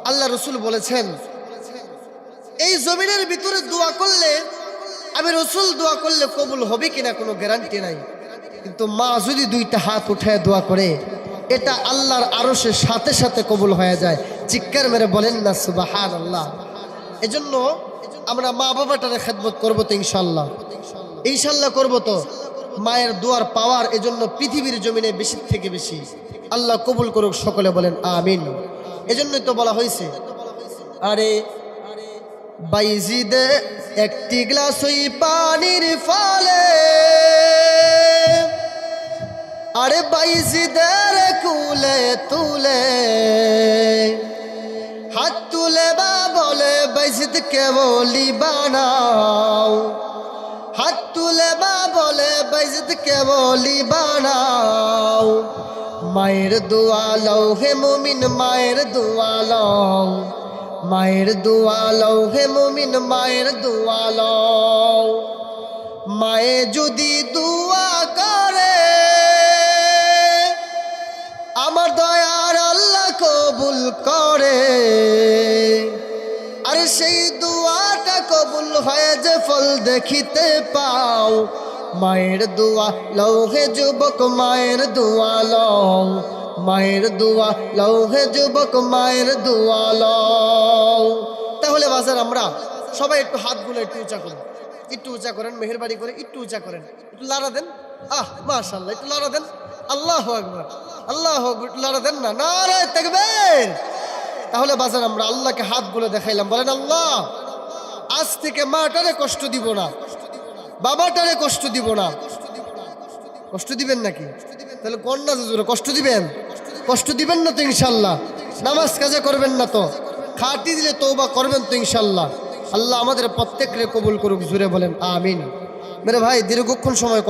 আল্লাহ রসুল বলেছেন, এই জমিনের ভিতরে দোয়া করলে, আমি রসুল দোয়া করলে কবুল হবে কিনা কোনো গ্যারান্টি নাই, কিন্তু মা যদি দুইটা হাত উঠায় দোয়া করে, এটা আল্লাহর আরশের সাথে সাথে কবুল হয়ে যায়। চিৎকার মেরে বলেন না সুবহানাল্লাহ। এজন্য আমরা মা বাবাটারে খেদমত করবো তো ইনশাল্লাহ, ইনশাল্লাহ করবো তো। মায়ের দোয়ার পাওয়ার এজন্য পৃথিবীর জমিনে বেশি থেকে বেশি। আল্লাহ কবুল করুক, সকলে বলেন আমিন। এজন্যই তো বলা হয়েছে, আরে বাইজিদে একটি গ্লাস ওই পানির ফলে, আরে বাইজিদের কুলে তুলে হাত তুলে বা বলে, বাইজিদকে বলি বানাও, হাত তুলে বা বলে, বাইজিদকে বলি বানাও। মায়ের দোয়া লও হে মুমিন, মায়ের দোয়া লও, মায়ের দোয়া লও হে মুমিন, মায়ের দোয়া লও। মায়ে যদি দোয়া করে, আমার দয়ার আল্লাহ কবুল করে। আরে সেই দোয়াটা কবুল হয়ে যে ফল দেখিতে পাও। মায়ের দোয়া লও হে যুবক, মায়ের দোয়া লও, মায়ের দোয়া লও হে যুবক, মায়ের দোয়া লও। তাহলে বাজার আমরা সবাই একটু হাতগুলো একটু উঁচা করব, একটু উঁচা করেন, মেহেরবানি করে একটু উঁচা করেন, একটু লাড়া দেন। মাশাআল্লাহ, একটু লাড়া দেন। আল্লাহু আকবার, আল্লাহু আকবার, একটু লাড়া দেন না। নারায়ে তাকবীর। তাহলে বাজার আমরা আল্লাহকে হাত বলে দেখাইলাম, বলেন আল্লাহ আজ থেকে মাটারে কষ্ট দিব না, বাবাটারে কষ্ট দিব না। কষ্ট দিবেন নাকি? তাহলে কন্যা জোরে কষ্ট দিবেন, কষ্ট দিবেন না তো ইনশাল্লাহ? নামাজ কাজে করবেন না তো? খাটি দিলে তওবা করবেন তো ইনশাল্লাহ? আল্লাহ আমাদের প্রত্যেককে কবুল করুক, জুড়ে বলেন আমিন। মেরে ভাই দীর্ঘক্ষণ সময়